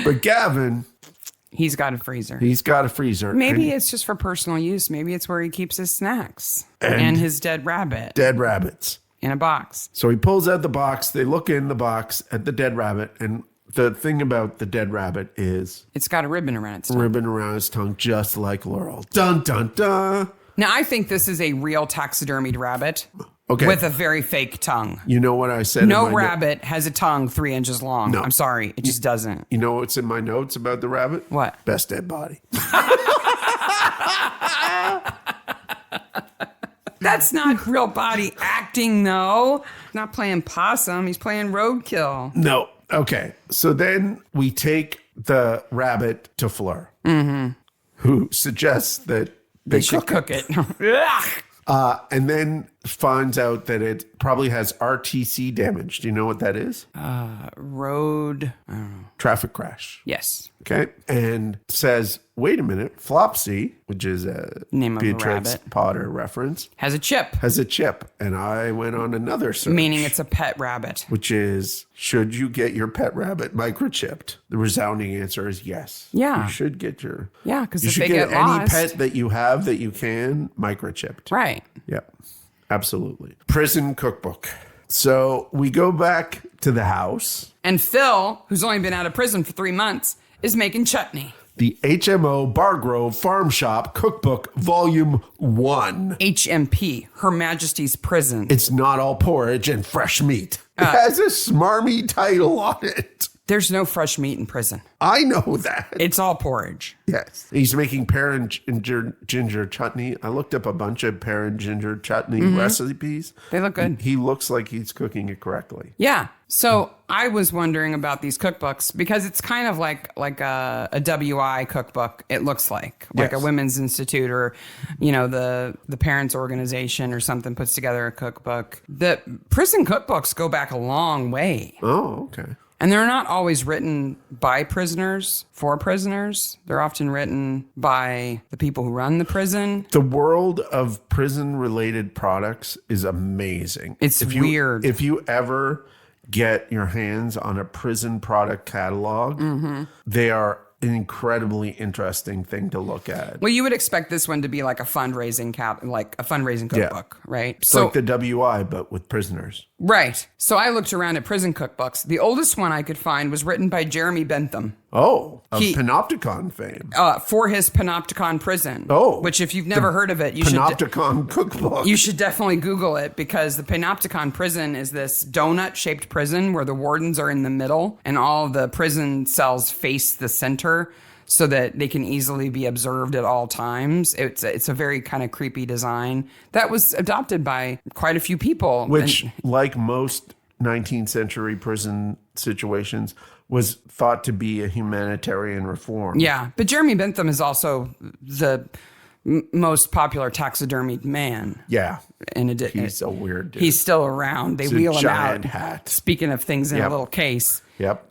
But Gavin... He's got a freezer. Maybe it's just for personal use. Maybe it's where he keeps his snacks. And his dead rabbit. Dead rabbits. In a box. So he pulls out the box. They look in the box at the dead rabbit, and the thing about the dead rabbit is... It's got a ribbon around its tongue. Just like Laurel. Dun, dun, dun. Now, I think this is a real taxidermied rabbit. Okay. With a very fake tongue. You know what I said? No rabbit has a tongue 3 inches long. No. I'm sorry. It just doesn't. You know what's in my notes about the rabbit? What? Best dead body. That's not real body acting, though. He's not playing possum. He's playing roadkill. No. Okay. So then we take the rabbit to Fleur, who suggests that they should cook it. And then finds out that it probably has RTC damage. Do you know what that is? Road. I don't know. Traffic crash. Yes. Okay. And says, wait a minute, Flopsy, which is a name of Beatrix a rabbit. Potter reference, has a chip. And I went on another search. Meaning it's a pet rabbit. Which is, should you get your pet rabbit microchipped? The resounding answer is yes. Yeah. You should get your... Yeah, because if you they should get any lost... pet that you have that you can microchipped. Right. Yep. Absolutely. Prison cookbook. So we go back to the house. And Phil, who's only been out of prison for 3 months, is making chutney. The HMO Bargrove Farm Shop Cookbook Volume 1. HMP, Her Majesty's Prison. It's not all porridge and fresh meat. It has a smarmy title on it. There's no fresh meat in prison. I know that. It's all porridge. Yes. He's making pear and ginger chutney. I looked up a bunch of pear and ginger chutney recipes. They look good. He looks like he's cooking it correctly. Yeah. So I was wondering about these cookbooks because it's kind of like a WI cookbook. It looks like a Women's Institute or, the parents organization or something puts together a cookbook. The prison cookbooks go back a long way. Oh, okay. And they're not always written by prisoners, for prisoners. They're often written by the people who run the prison. The world of prison-related products is amazing. It's weird. If you ever get your hands on a prison product catalog, they are an incredibly interesting thing to look at. Well, you would expect this one to be like a fundraising cookbook, right? It's like the WI, but with prisoners. Right. So I looked around at prison cookbooks. The oldest one I could find was written by Jeremy Bentham. Oh, of Panopticon fame. For his Panopticon prison. Oh. Which if you've never heard of it, Panopticon cookbook. You should definitely Google it, because the Panopticon prison is this donut-shaped prison where the wardens are in the middle and all the prison cells face the center so that they can easily be observed at all times. It's a very kind of creepy design that was adopted by quite a few people. Which, like most 19th century prison situations, was thought to be a humanitarian reform. Yeah, but Jeremy Bentham is also the most popular taxidermied man. Yeah. He's a weird dude. He's still around. They wheel him out. Hat. Speaking of things in a little case. Yep.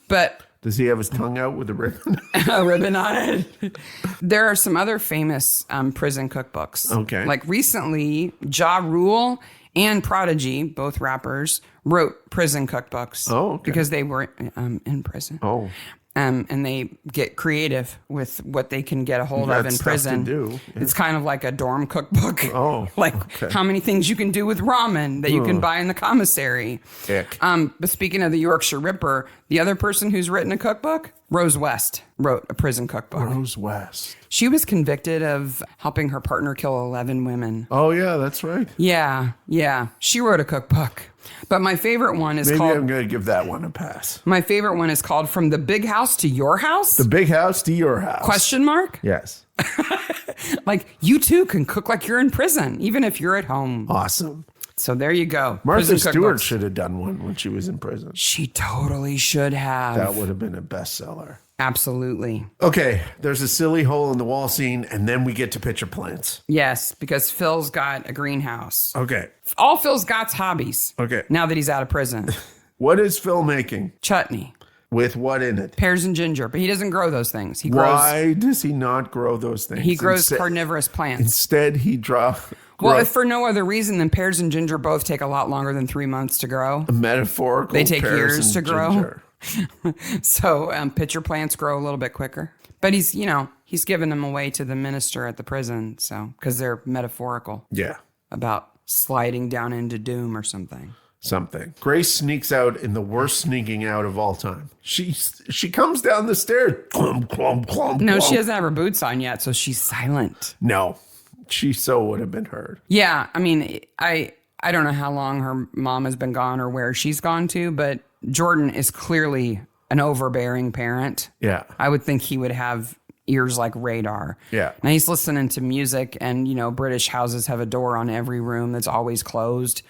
But does he have his tongue out with a ribbon? A ribbon on it. There are some other famous prison cookbooks. Okay. Like recently, Ja Rule and Prodigy, both rappers, wrote prison cookbooks. Oh, okay. Because they were in prison. Oh. And they get creative with what they can get a hold of in prison. To do. Yeah. It's kind of like a dorm cookbook. Oh, like how many things you can do with ramen that you can buy in the commissary. Ick. But speaking of the Yorkshire Ripper, the other person who's written a cookbook, Rose West, wrote a prison cookbook. Rose West. She was convicted of helping her partner kill 11 women. Oh, yeah, that's right. Yeah. She wrote a cookbook. But my favorite one is Maybe called... I'm going to give that one a pass. My favorite one is called From the Big House to Your House? The Big House to Your House. Question mark? Yes. Like, you too can cook like you're in prison, even if you're at home. Awesome. So there you go. Martha Prison Stewart cookbooks. should have done one when she was in prison. She totally should have. That would have been a bestseller. Absolutely. Okay, there's a silly hole in the wall scene, and then we get to picture plants. Yes, because Phil's got a greenhouse. Okay. All Phil's got's hobbies. Okay. Now that he's out of prison. What is Phil making? Chutney. With what in it? Pears and ginger, but he doesn't grow those things. He grows. Why does he not grow those things? He grows carnivorous plants. Instead, he Well, if for no other reason than pears and ginger both take a lot longer than 3 months to grow. Metaphorical. They take pears years to and grow. ginger. So pitcher plants grow a little bit quicker. But he's giving them away to the minister at the prison, so because they're metaphorical. Yeah. About sliding down into doom or something. Grace sneaks out in the worst sneaking out of all time. She comes down the stairs. Clump, clump, clump, No, clump. she doesn't have her boots on yet, so she's silent. No, she so would have been heard. Yeah, I mean, I don't know how long her mom has been gone or where she's gone to, but Jordan is clearly an overbearing parent. Yeah. I would think he would have ears like radar. Yeah. Now he's listening to music, and British houses have a door on every room that's always closed.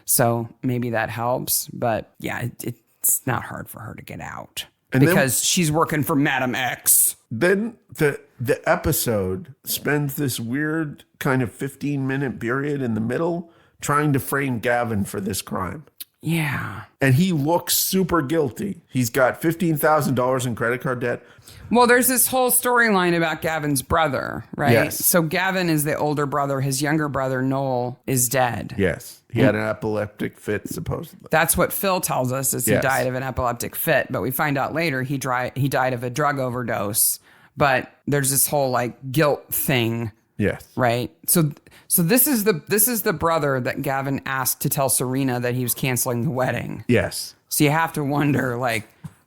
So maybe that helps. But yeah, it's not hard for her to get out because she's working for Madam X. Then the episode spends this weird kind of 15-minute period in the middle trying to frame Gavin for this crime. Yeah. And he looks super guilty. He's got $15,000 in credit card debt. Well, there's this whole storyline about Gavin's brother, right? Yes. So Gavin is the older brother. His younger brher, Noel, is dead. Yes. He had an epileptic fit, supposedly. That's what Phil tells us, is he died of an epileptic fit. But we find out later he died of a drug overdose. But there's this whole guilt thing. Yes. Right. So this is the brother that Gavin asked to tell Serena that he was canceling the wedding. Yes. So you have to wonder,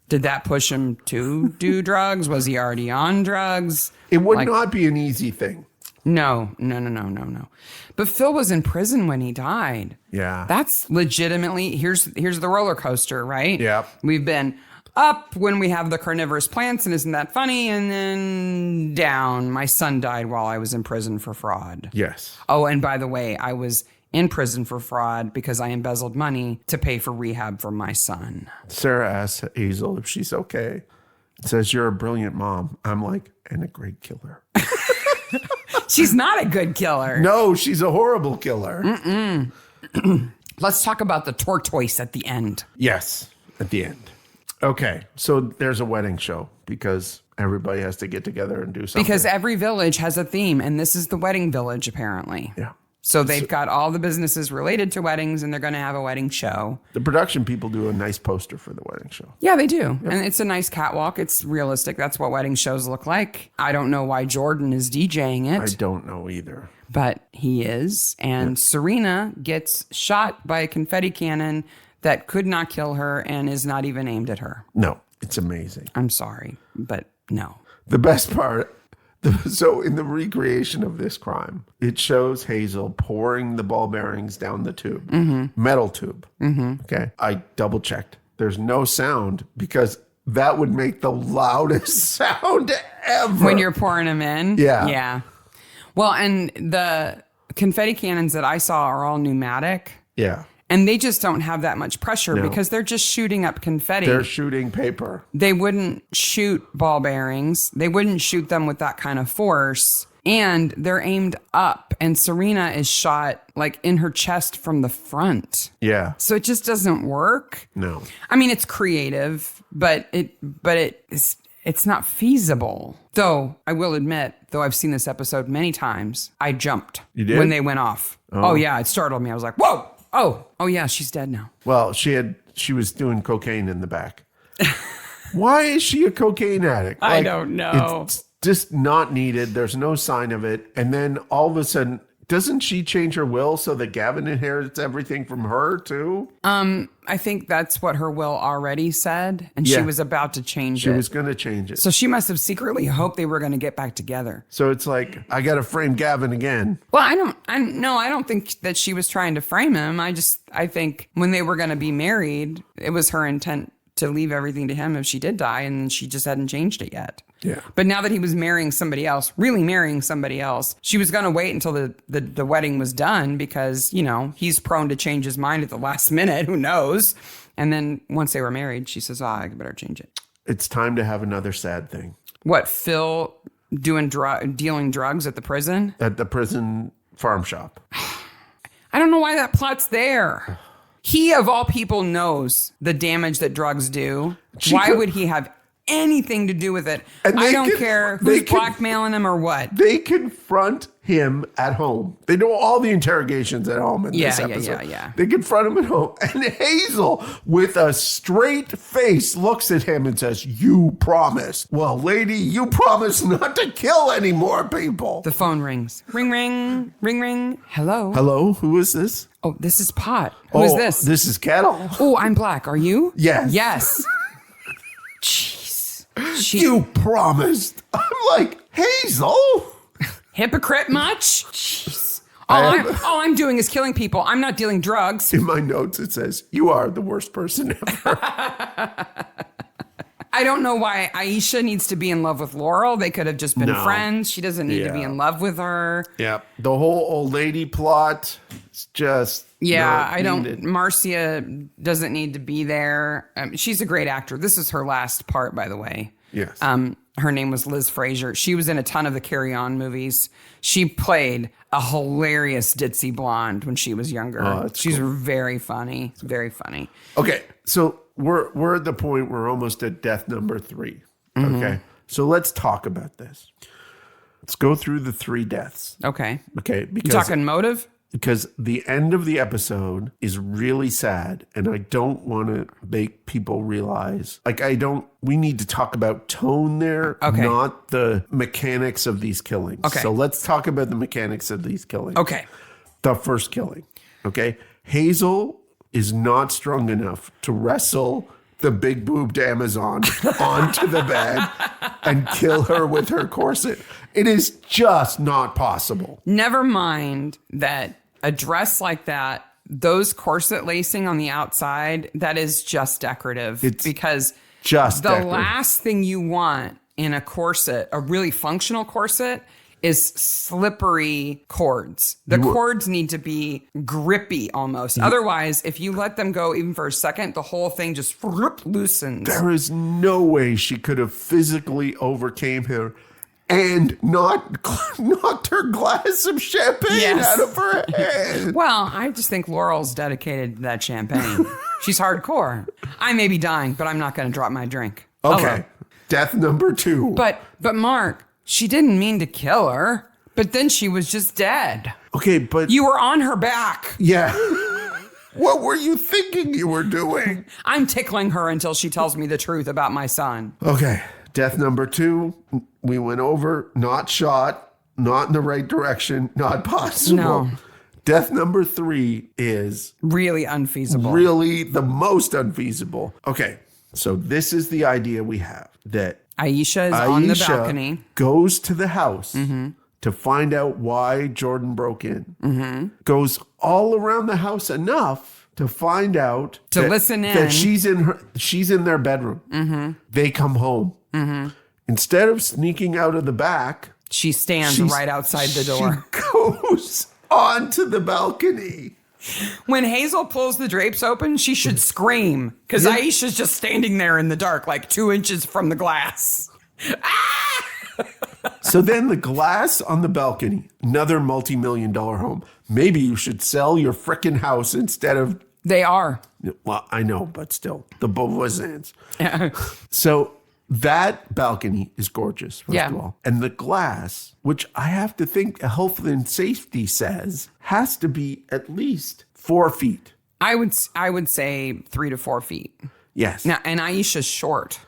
did that push him to do drugs? Was he already on drugs? It would not be an easy thing. No. But Phil was in prison when he died. Yeah. That's legitimately, here's the roller coaster, right? Yeah. We've been up when we have the carnivorous plants, and isn't that funny? And then down. My son died while I was in prison for fraud. Yes. Oh, and by the way, I was in prison for fraud because I embezzled money to pay for rehab for my son. Sarah asks Hazel if she's okay. It says, "You're a brilliant mom." I'm like, and a great killer. She's not a good killer. No, she's a horrible killer. Let's talk about the tortoise at the end. Yes, at the end. Okay, so there's a wedding show because everybody has to get together and do something. Because every village has a theme, and this is the wedding village, apparently. Yeah. So they've got all the businesses related to weddings, and they're going to have a wedding show. The production people do a nice poster for the wedding show. Yeah, they do. Yep. And it's a nice catwalk. It's realistic. That's what wedding shows look like. I don't know why Jordan is DJing it. I don't know either. But he is. And Serena gets shot by a confetti cannon that could not kill her and is not even aimed at her. No, it's amazing. I'm sorry, but no. The best part... So in the recreation of this crime, it shows Hazel pouring the ball bearings down the tube, metal tube. Okay. I double checked. There's no sound because that would make the loudest sound ever. When you're pouring them in? Yeah. Yeah. Well, and the confetti cannons that I saw are all pneumatic. Yeah. And they just don't have that much pressure because they're just shooting up confetti. They're shooting paper. They wouldn't shoot ball bearings. They wouldn't shoot them with that kind of force. And they're aimed up. And Serena is shot like in her chest from the front. Yeah. So it just doesn't work. No. I mean, it's creative, but it's not feasible. Though I will admit, though I've seen this episode many times, I jumped when they went off. Oh yeah, it startled me. I was like, whoa. Oh yeah, she's dead now. Well, she was doing cocaine in the back. Why is she a cocaine addict? I don't know. It's just not needed. There's no sign of it. And then all of a sudden, doesn't she change her will so that Gavin inherits everything from her too? I think that's what her will already said, and she was about to change it. She was going to change it. So she must have secretly hoped they were going to get back together. So it's like, I got to frame Gavin again. Well, I don't think that she was trying to frame him. I think when they were going to be married, it was her intent to leave everything to him if she did die, and she just hadn't changed it yet. Yeah. But now that he was marrying somebody else, really marrying somebody else, she was going to wait until the wedding was done because, he's prone to change his mind at the last minute. Who knows? And then once they were married, she says, I better change it. It's time to have another sad thing. What, Phil dealing drugs at the prison? At the prison farm shop. I don't know why that plot's there. He, of all people, knows the damage that drugs do. Why would he have anything to do with it? I don't care who's blackmailing him or what. They confront him at home. They do all the interrogations at home in this episode. Yeah. They confront him at home. And Hazel, with a straight face, looks at him and says, you promised. Well, lady, you promised not to kill any more people. The phone rings. Ring, ring, ring, ring. Hello? Hello? Who is this? Oh, this is Pot. Who is this? This is Kettle. Oh, I'm Black. Are you? Yes. Yes. Jeez. You promised. I'm like, Hazel? Hypocrite much? Jeez. All I'm doing is killing people. I'm not dealing drugs. In my notes, it says, you are the worst person ever. I don't know why Aisha needs to be in love with Laurel. They could have just been friends. She doesn't need to be in love with her. Yeah. The whole old lady plot is just... Marcia doesn't need to be there. She's a great actor. This is her last part, by the way. Yes. Her name was Liz Fraser. She was in a ton of the Carry On movies. She played a hilarious ditzy blonde when she was younger. She's very funny. Very funny. Okay. So we're at the point we're almost at death number 3. Mm-hmm. Okay. So let's talk about this. Let's go through the 3 deaths. Okay. Okay. You talking motive? Because the end of the episode is really sad, and I don't want to make people realize, we need to talk about tone there, not the mechanics of these killings. Okay. So let's talk about the mechanics of these killings. Okay. The first killing. Okay. Hazel is not strong enough to wrestle the big boobed Amazon onto the bed and kill her with her corset. It is just not possible. Never mind that a dress like that, those corset lacing on the outside, that is just decorative. It's because just the decorative. Last thing you want in a corset, a really functional corset, is slippery cords. The cords need to be grippy almost. Otherwise, if you let them go even for a second, the whole thing just loosens. There is no way she could have physically overcame her and not knocked her glass of champagne out of her head. Well, I just think Laurel's dedicated to that champagne. She's hardcore. I may be dying, but I'm not going to drop my drink. Okay. Hello. Death number 2. But Mark, she didn't mean to kill her. But then she was just dead. Okay, but... You were on her back. Yeah. What were you thinking you were doing? I'm tickling her until she tells me the truth about my son. Okay. Death number 2, we went over, not shot, not in the right direction, not possible. No. Death number 3 is... Really unfeasible. Really the most unfeasible. Okay. So this is the idea we have. That Aisha is on the balcony. Goes to the house to find out why Jordan broke in. Goes all around the house enough to find out listen in that she's in their bedroom. They come home. Instead of sneaking out of the back, she stands right outside the door. She goes onto the balcony. When Hazel pulls the drapes open, she should scream because Aisha's just standing there in the dark, like 2 inches from the glass. So then the glass on the balcony, another multi-million-dollar home. Maybe you should sell your frickin' house instead of... They are. Well, I know, but still, the Beauvoisins. So that balcony is gorgeous, first of all. And the glass, which I have to think health and safety says, has to be at least 4 feet. I would say 3 to 4 feet. Yes. Now, and Aisha's short.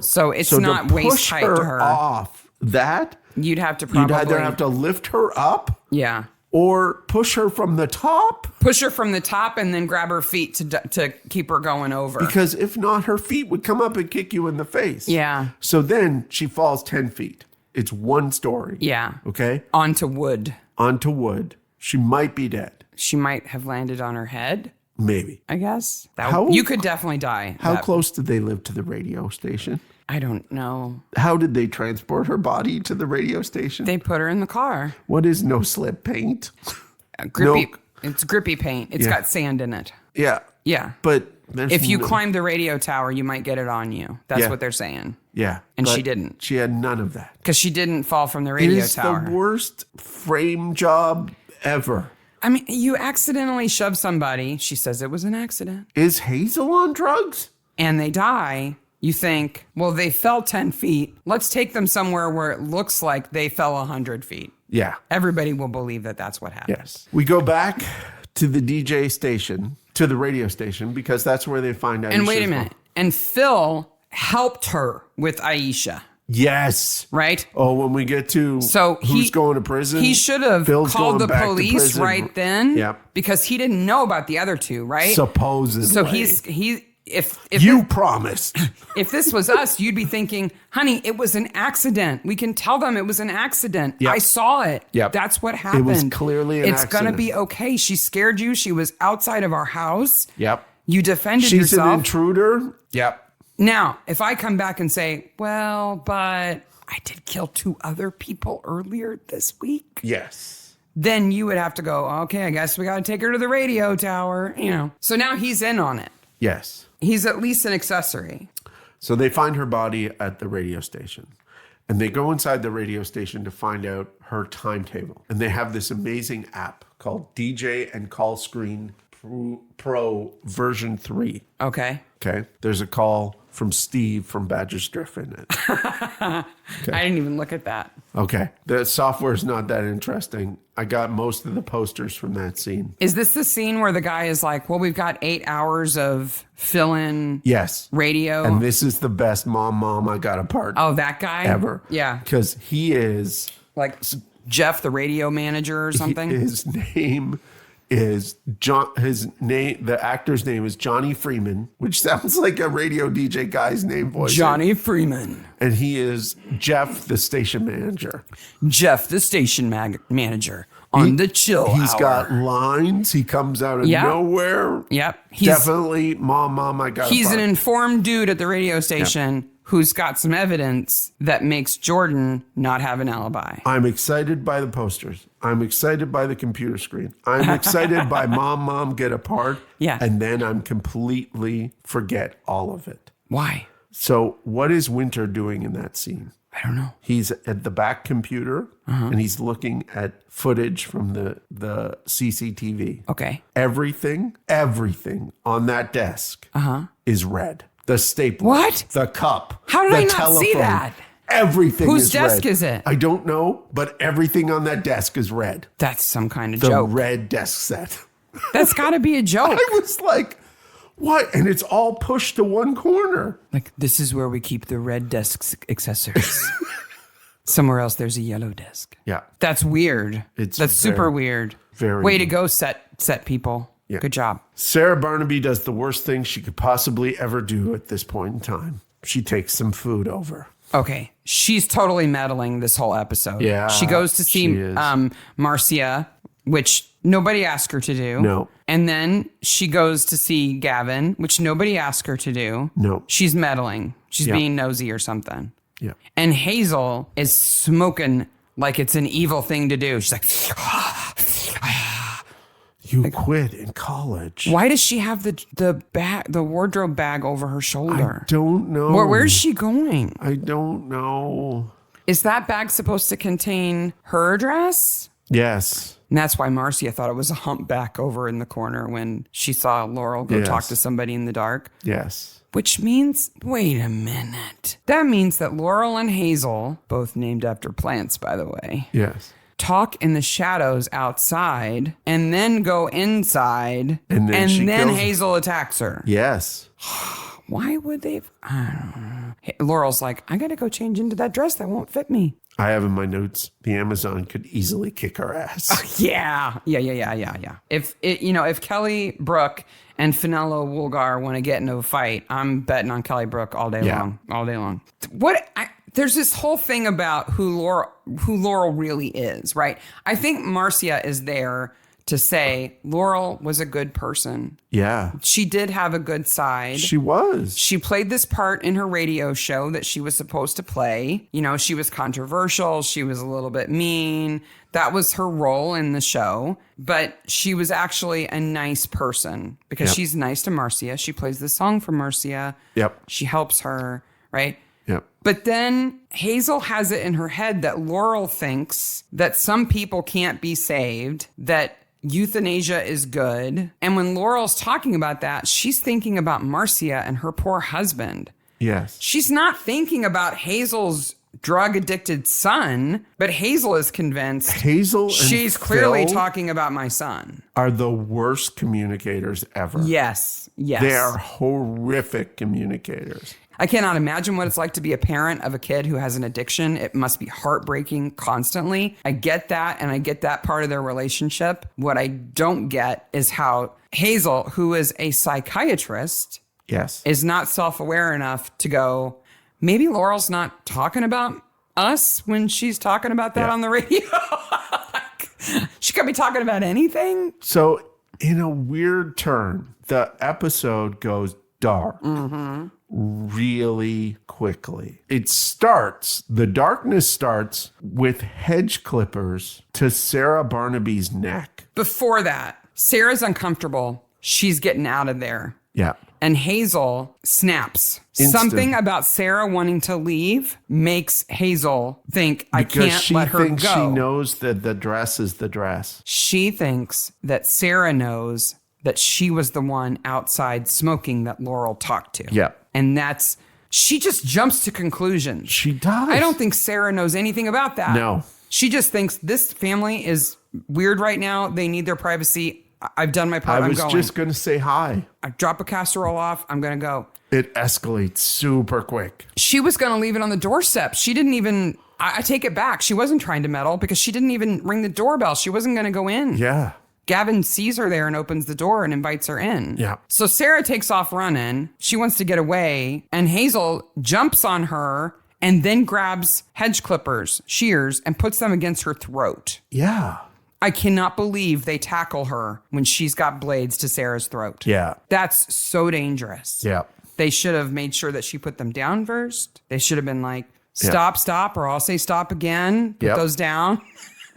So it's not waist height to her. Off that, you'd have to probably... You'd either have to lift her up. Yeah. Or push her from the top. Push her from the top and then grab her feet to keep her going over. Because if not, her feet would come up and kick you in the face. Yeah. So then she falls 10 feet. It's 1 story. Yeah. Okay? Onto wood. She might be dead. She might have landed on her head. Maybe. I guess. You could definitely die. How close did they live to the radio station? I don't know. How did they transport her body to the radio station? They put her in the car. What is no-slip paint? It's grippy paint. It's got sand in it. Yeah. Yeah. But if you climb the radio tower, you might get it on you. That's what they're saying. Yeah. And she didn't. She had none of that. Because she didn't fall from the radio tower. It is the worst frame job ever. I mean, you accidentally shove somebody. She says it was an accident. Is Hazel on drugs? And they die. You think, well, they fell 10 feet. Let's take them somewhere where it looks like they fell 100 feet. Yeah. Everybody will believe that that's what happened. Yes. We go back to the DJ station, to the radio station, because that's where they find Aisha. And wait a minute. And Phil helped her with Aisha. Yes. Right? Oh, when we get to who's going to prison. He should have called the police right then. Yep. Because he didn't know about the other two, right? Supposedly. So if you promised. If this was us, you'd be thinking, honey, it was an accident. We can tell them it was an accident. Yep. I saw it. Yep. That's what happened. It was clearly an accident. It's going to be okay. She scared you. She was outside of our house. Yep. You defended She's yourself. She's an intruder. Yep. Now, if I come back and say, well, but I did kill 2 other people earlier this week. Yes. Then you would have to go, okay, I guess we got to take her to the radio tower. So now he's in on it. Yes. He's at least an accessory. So they find her body at the radio station. And they go inside the radio station to find out her timetable. And they have this amazing app called DJ and Call Screen Pro version 3. Okay. There's a call from Steve from Badger's Drift in it. I didn't even look at that. Okay. The software is not that interesting. I got most of the posters from that scene. Is this the scene where the guy is like, well, we've got 8 hours of fill-in radio? And this is the best mom, I got a part. Oh, that guy? Ever. Yeah. Because he is... like Jeff, the radio manager or something? His name is John. The actor's name is Johnny Freeman, which sounds like a radio DJ guy's name voice. Johnny Freeman. And he is Jeff, the station manager. Jeff, the station manager on the chill He's hour. got lines. He comes out of nowhere. Yep. Definitely, mom, I got He's an informed dude at the radio station who's got some evidence that makes Jordan not have an alibi. I'm excited by the posters. I'm excited by the computer screen. I'm excited by mom, get apart. Yeah. And then I'm completely forget all of it. Why? So what is Winter doing in that scene? I don't know. He's at the back computer and he's looking at footage from the CCTV. Okay. Everything on that desk is red. The stapler. What? The cup. How did the I not telephone. see that? Everything Whose is desk red. is it? I don't know, but everything on that desk is red. That's some kind of The joke. red desk set. That's got to be a joke. I was like, what? And it's all pushed to one corner. Like, this is where we keep the red desk accessories. Somewhere else, there's a yellow desk. Yeah. That's weird. That's super weird. Very Way to go, set people. Yeah. Good job. Sarah Barnaby does the worst thing she could possibly ever do at this point in time. She takes some food over. Okay. She's totally meddling this whole episode. Yeah, She goes to see she is. Marcia, which nobody asked her to do. No. And then she goes to see Gavin, which nobody asked her to do. No. She's meddling. She's being nosy or something. Yeah. And Hazel is smoking like it's an evil thing to do. She's like, You quit in college. why does she have the wardrobe bag over her shoulder? I don't know. Where's she going? I don't know. Is that bag supposed to contain her dress? Yes. And that's why Marcia thought it was a humpback over in the corner when she saw Laurel go talk to somebody in the dark. Yes. Which means, wait a minute. That means that Laurel and Hazel, both named after plants, by the way, Yes. talk in the shadows outside and then go inside And then she kills her. Hazel attacks her. Yes. Why would they? I don't know. Laurel's like, I got to go change into that dress that won't fit me. I have in my notes, the Amazon could easily kick our ass. Yeah. If Kelly Brook and Finello Woolgar want to get into a fight, I'm betting on Kelly Brook all day long. There's this whole thing about who Laurel really is, right? I think Marcia is there to say Laurel was a good person. Yeah. She did have a good side. She was. She played this part in her radio show that she was supposed to play. You know, she was controversial. She was a little bit mean. That was her role in the show. But she was actually a nice person because she's nice to Marcia. She plays the song for Marcia. Yep. She helps her, right? Yep. But then Hazel has it in her head that Laurel thinks that some people can't be saved, that euthanasia is good. And when Laurel's talking about that, she's thinking about Marcia and her poor husband. Yes. She's not thinking about Hazel's drug-addicted son, but Hazel is convinced Hazel and she's clearly Phil talking about my son. are the worst communicators ever. Yes. They are horrific communicators. I cannot imagine what it's like to be a parent of a kid who has an addiction. It must be heartbreaking constantly. I get that, and I get that part of their relationship. What I don't get is how Hazel, who is a psychiatrist, is not self-aware enough to go, maybe Laurel's not talking about us when she's talking about that on the radio. She could be talking about anything. So, in a weird turn, the episode goes dark really quickly. The darkness starts with hedge clippers to Sarah Barnaby's neck. Before that, Sarah's uncomfortable. She's getting out of there. Yeah. And Hazel snaps. Instant. Something about Sarah wanting to leave makes Hazel think, I can't let her go. Because she thinks she knows that the dress is the dress. She thinks that Sarah knows that she was the one outside smoking that Laurel talked to. Yeah. And she just jumps to conclusions. She does. I don't think Sarah knows anything about that. No. She just thinks this family is weird right now. They need their privacy. I've done my part. I was I'm going. just going to say hi. I drop a casserole off. I'm going to go. It escalates super quick. She was going to leave it on the doorstep. She didn't even, I take it back. She wasn't trying to meddle because she didn't even ring the doorbell. She wasn't going to go in. Yeah. Gavin sees her there and opens the door and invites her in. Yeah. So Sarah takes off running. She wants to get away. And Hazel jumps on her and then grabs hedge clippers, shears, and puts them against her throat. Yeah. I cannot believe they tackle her when she's got blades to Sarah's throat. Yeah. That's so dangerous. Yeah. They should have made sure that she put them down first. They should have been like, stop, or I'll say stop again. Put those down.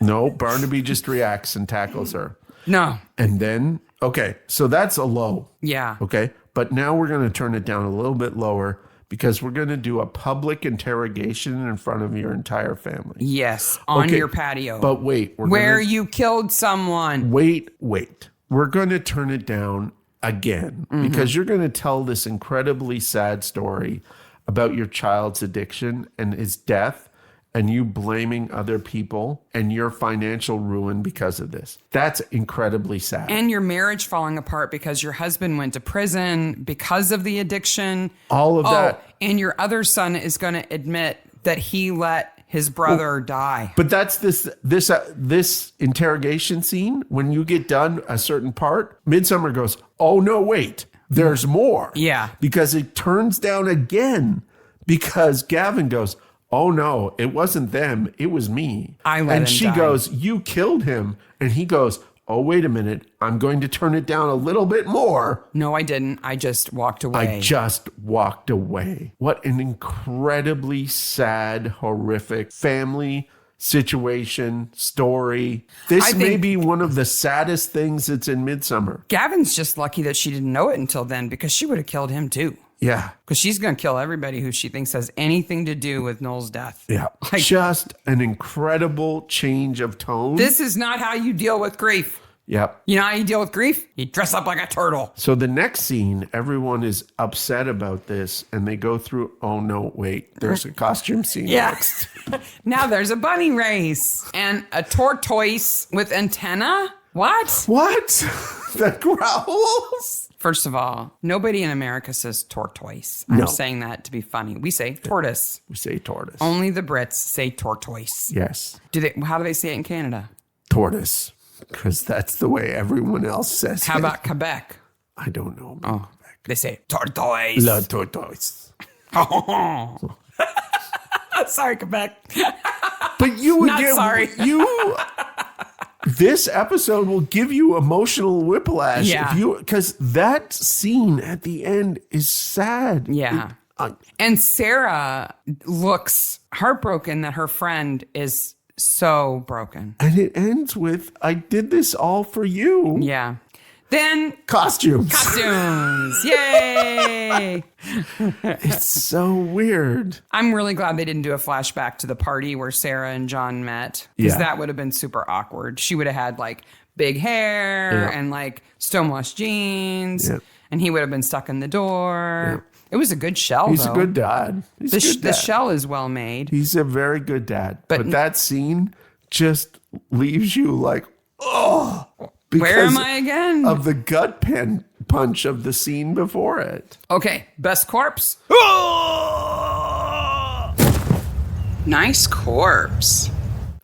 No, Barnaby just reacts and tackles her. No. And then, okay, so that's a low. Yeah. Okay. But now we're going to turn it down a little bit lower because we're going to do a public interrogation in front of your entire family. Yes. On your patio. But wait. Where you killed someone. Wait. We're going to turn it down again because you're going to tell this incredibly sad story about your child's addiction and his death, and you blaming other people and your financial ruin because of this. That's incredibly sad. And your marriage falling apart because your husband went to prison because of the addiction. All of that. And your other son is going to admit that he let his brother die. But that's this interrogation scene. When you get done a certain part, Midsomer goes, oh, no, wait, there's more. Yeah. Because it turns down again because Gavin goes, oh, no, it wasn't them. It was me. I let him And she die. goes, you killed him. And he goes, oh, wait a minute. I'm going to turn it down a little bit more. No, I didn't. I just walked away. I just walked away. What an incredibly sad, horrific family situation, story. This may be one of the saddest things that's in Midsomer. Gavin's just lucky that she didn't know it until then, because she would have killed him too. Yeah. Because she's going to kill everybody who she thinks has anything to do with Noel's death. Yeah. Just an incredible change of tone. This is not how you deal with grief. Yep. You know how you deal with grief? You dress up like a turtle. So the next scene, everyone is upset about this, and they go through, oh, no, wait, there's a costume scene next. Now there's a bunny race and a tortoise with antenna. What? That growls? First of all, nobody in America says tortoise. No. I'm saying that to be funny. We say tortoise. We say tortoise. Only the Brits say tortoise. Yes. How do they say it in Canada? Tortoise. Because that's the way everyone else says How it. about Quebec? I don't know about Quebec. They say tortoise. La tortoise. Sorry, Quebec. But you would Not sorry. This episode will give you emotional whiplash. Yeah. Because that scene at the end is sad. Yeah. And Sarah looks heartbroken that her friend is so broken. And it ends with, I did this all for you. Yeah. Then Costumes. Yay! It's so weird. I'm really glad they didn't do a flashback to the party where Sarah and John met, because that would have been super awkward. She would have had like big hair and like stonewashed jeans, and he would have been stuck in the door. It was a good shell, He's though. a good dad. The shell is well made. He's a very good dad. But But that scene just leaves you like, oh. Where am I again? Of the gut punch of the scene before it. Okay, best corpse. Nice corpse.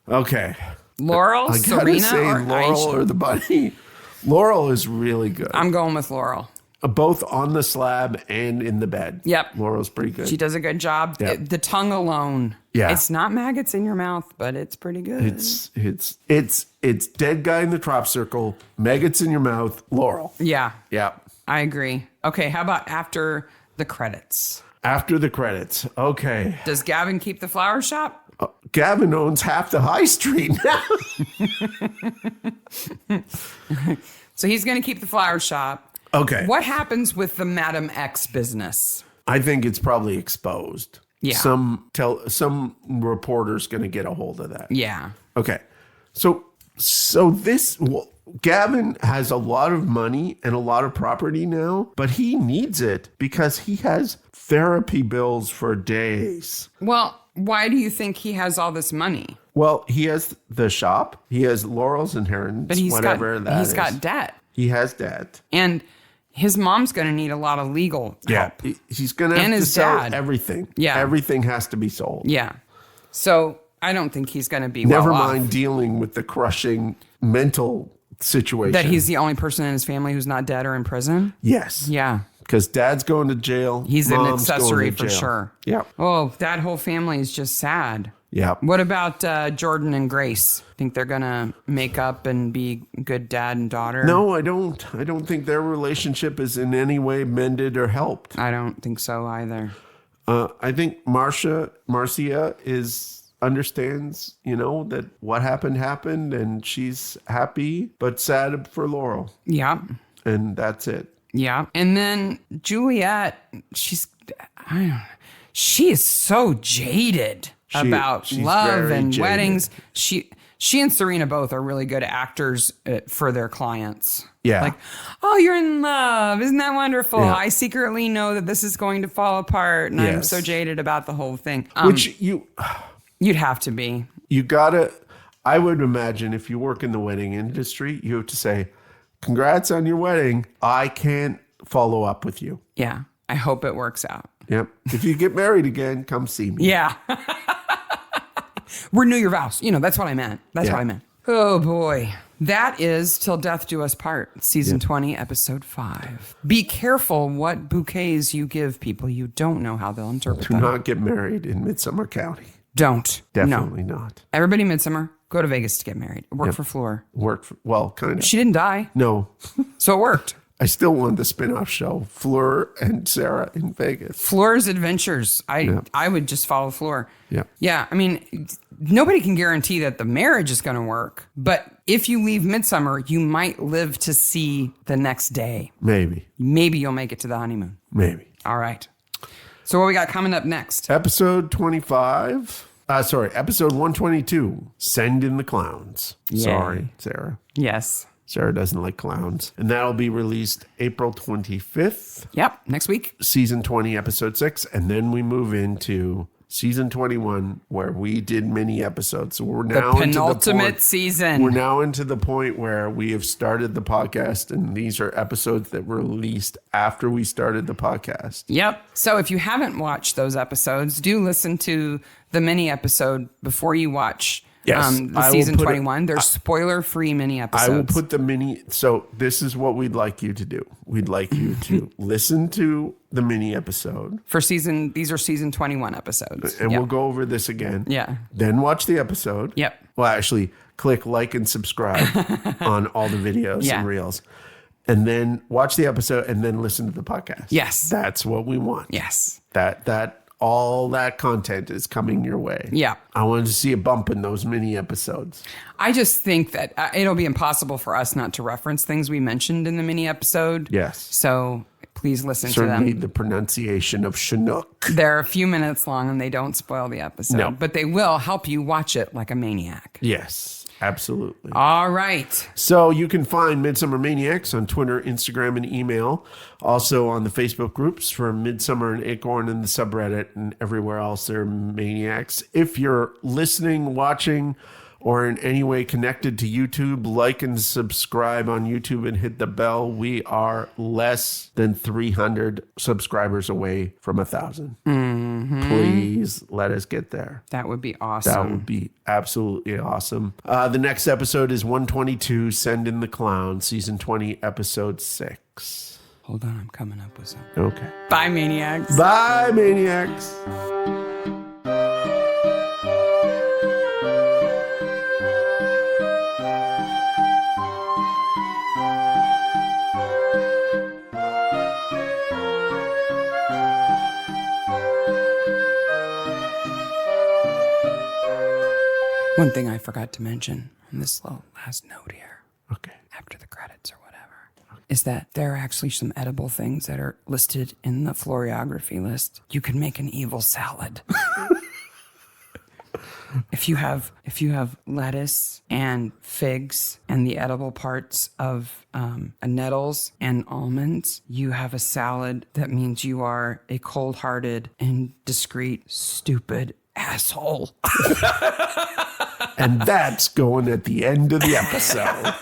Okay. Laurel, I gotta Serena, say or Laurel Aisha? or the bunny. Laurel is really good. I'm going with Laurel. Both on the slab and in the bed. Yep. Laurel's pretty good. She does a good job. Yep. The tongue alone. Yeah. It's not maggots in your mouth, but it's pretty good. It's dead guy in the crop circle, maggots in your mouth, Laurel. Yeah. Yeah. I agree. Okay, how about after the credits? After the credits. Okay. Does Gavin keep the flower shop? Gavin owns half the high street now. So he's going to keep the flower shop. Okay. What happens with the Madam X business? I think it's probably exposed. Yeah. Some reporter's going to get a hold of that. Yeah. Okay. So Gavin has a lot of money and a lot of property now, but he needs it because he has therapy bills for days. Well, why do you think he has all this money? Well, he has the shop. He has Laurel's inheritance, But he's got debt. He has debt. And his mom's going to need a lot of legal help. He's going to have to sell everything. Yeah. Everything has to be sold. Yeah. So I don't think he's going to be Never well mind off. dealing with the crushing mental situation. That he's the only person in his family who's not dead or in prison? Yes. Yeah. Because dad's going to jail. He's an mom's accessory going to for jail. sure. Yeah. Oh, that whole family is just sad. Yeah. What about Jordan and Grace? Think they're going to make up and be good dad and daughter? No, I don't. I don't think their relationship is in any way mended or helped. I don't think so either. I think Marcia understands, that what happened and she's happy but sad for Laurel. Yeah. And that's it. Yeah. And then Juliet, she is so jaded about she's love very and jaded. weddings. She She and Serena both are really good actors for their clients. Yeah. Like, oh, you're in love. Isn't that wonderful? Yeah. I secretly know that this is going to fall apart, and I'm so jaded about the whole thing. Which you'd have to be. You gotta, I would imagine if you work in the wedding industry, you have to say, congrats on your wedding. I can't follow up with you. Yeah. I hope it works out. Yep. If you get married again, come see me. Yeah. Renew your vows. That's what I meant. That's what I meant. Oh, boy. That is Till Death Do Us Part, Season 20, Episode 5. Be careful what bouquets you give people. You don't know how they'll interpret them. Do not get married in Midsomer County. Don't. Definitely not. Everybody Midsomer, go to Vegas to get married. Work for Fleur. Kind of. She didn't die. No. So it worked. I still want the spin-off show, Fleur and Sarah in Vegas. Fleur's Adventures. I would just follow Fleur. Yeah. Yeah. I mean, nobody can guarantee that the marriage is going to work. But if you leave Midsomer, you might live to see the next day. Maybe. Maybe you'll make it to the honeymoon. Maybe. All right. So what we got coming up next? Episode 25. Episode 122. Send in the clowns. Yay. Sorry, Sarah. Yes. Sarah doesn't like clowns. And that'll be released April 25th. Yep. Next week. Season 20, episode 6. And then we move into season 21, where we did mini episodes. So we're now the penultimate season. We're now into the point where we have started the podcast, and these are episodes that were released after we started the podcast. Yep. So if you haven't watched those episodes, do listen to the mini episode before you watch the season 21. They're spoiler-free mini episodes. I will put the mini. So this is what we'd like you to do. We'd like you to listen to the mini episode. These are season 21 episodes. And we'll go over this again. Yeah. Then watch the episode. Yep. Well, actually, click like and subscribe on all the videos and reels. And then watch the episode and then listen to the podcast. Yes. That's what we want. Yes. That all that content is coming your way. Yeah. I wanted to see a bump in those mini episodes. I just think that it'll be impossible for us not to reference things we mentioned in the mini episode. Yes. So please listen to Certainly them. the pronunciation of Chinook. They're a few minutes long and they don't spoil the episode. No. But they will help you watch it like a maniac. Yes. Absolutely. All right. So you can find Midsomer Maniacs on Twitter, Instagram, and email. Also on the Facebook groups for Midsomer and Acorn and the subreddit and everywhere else they're Maniacs. If you're listening, watching, or in any way connected to YouTube, like and subscribe on YouTube and hit the bell. We are less than 300 subscribers away from 1,000. Mm-hmm. Please let us get there. That would be awesome. That would be absolutely awesome. The next episode is 122, Send in the Clown, Season 20, Episode 6. Hold on, I'm coming up with something. Okay. Bye, Maniacs. Bye, Maniacs. One thing I forgot to mention on this little last note here, Okay. after the credits or whatever, is that there are actually some edible things that are listed in the floriography list. You can make an evil salad. If you have lettuce and figs and the edible parts of nettles and almonds, you have a salad that means you are a cold-hearted, indiscreet, stupid asshole. And that's going at the end of the episode.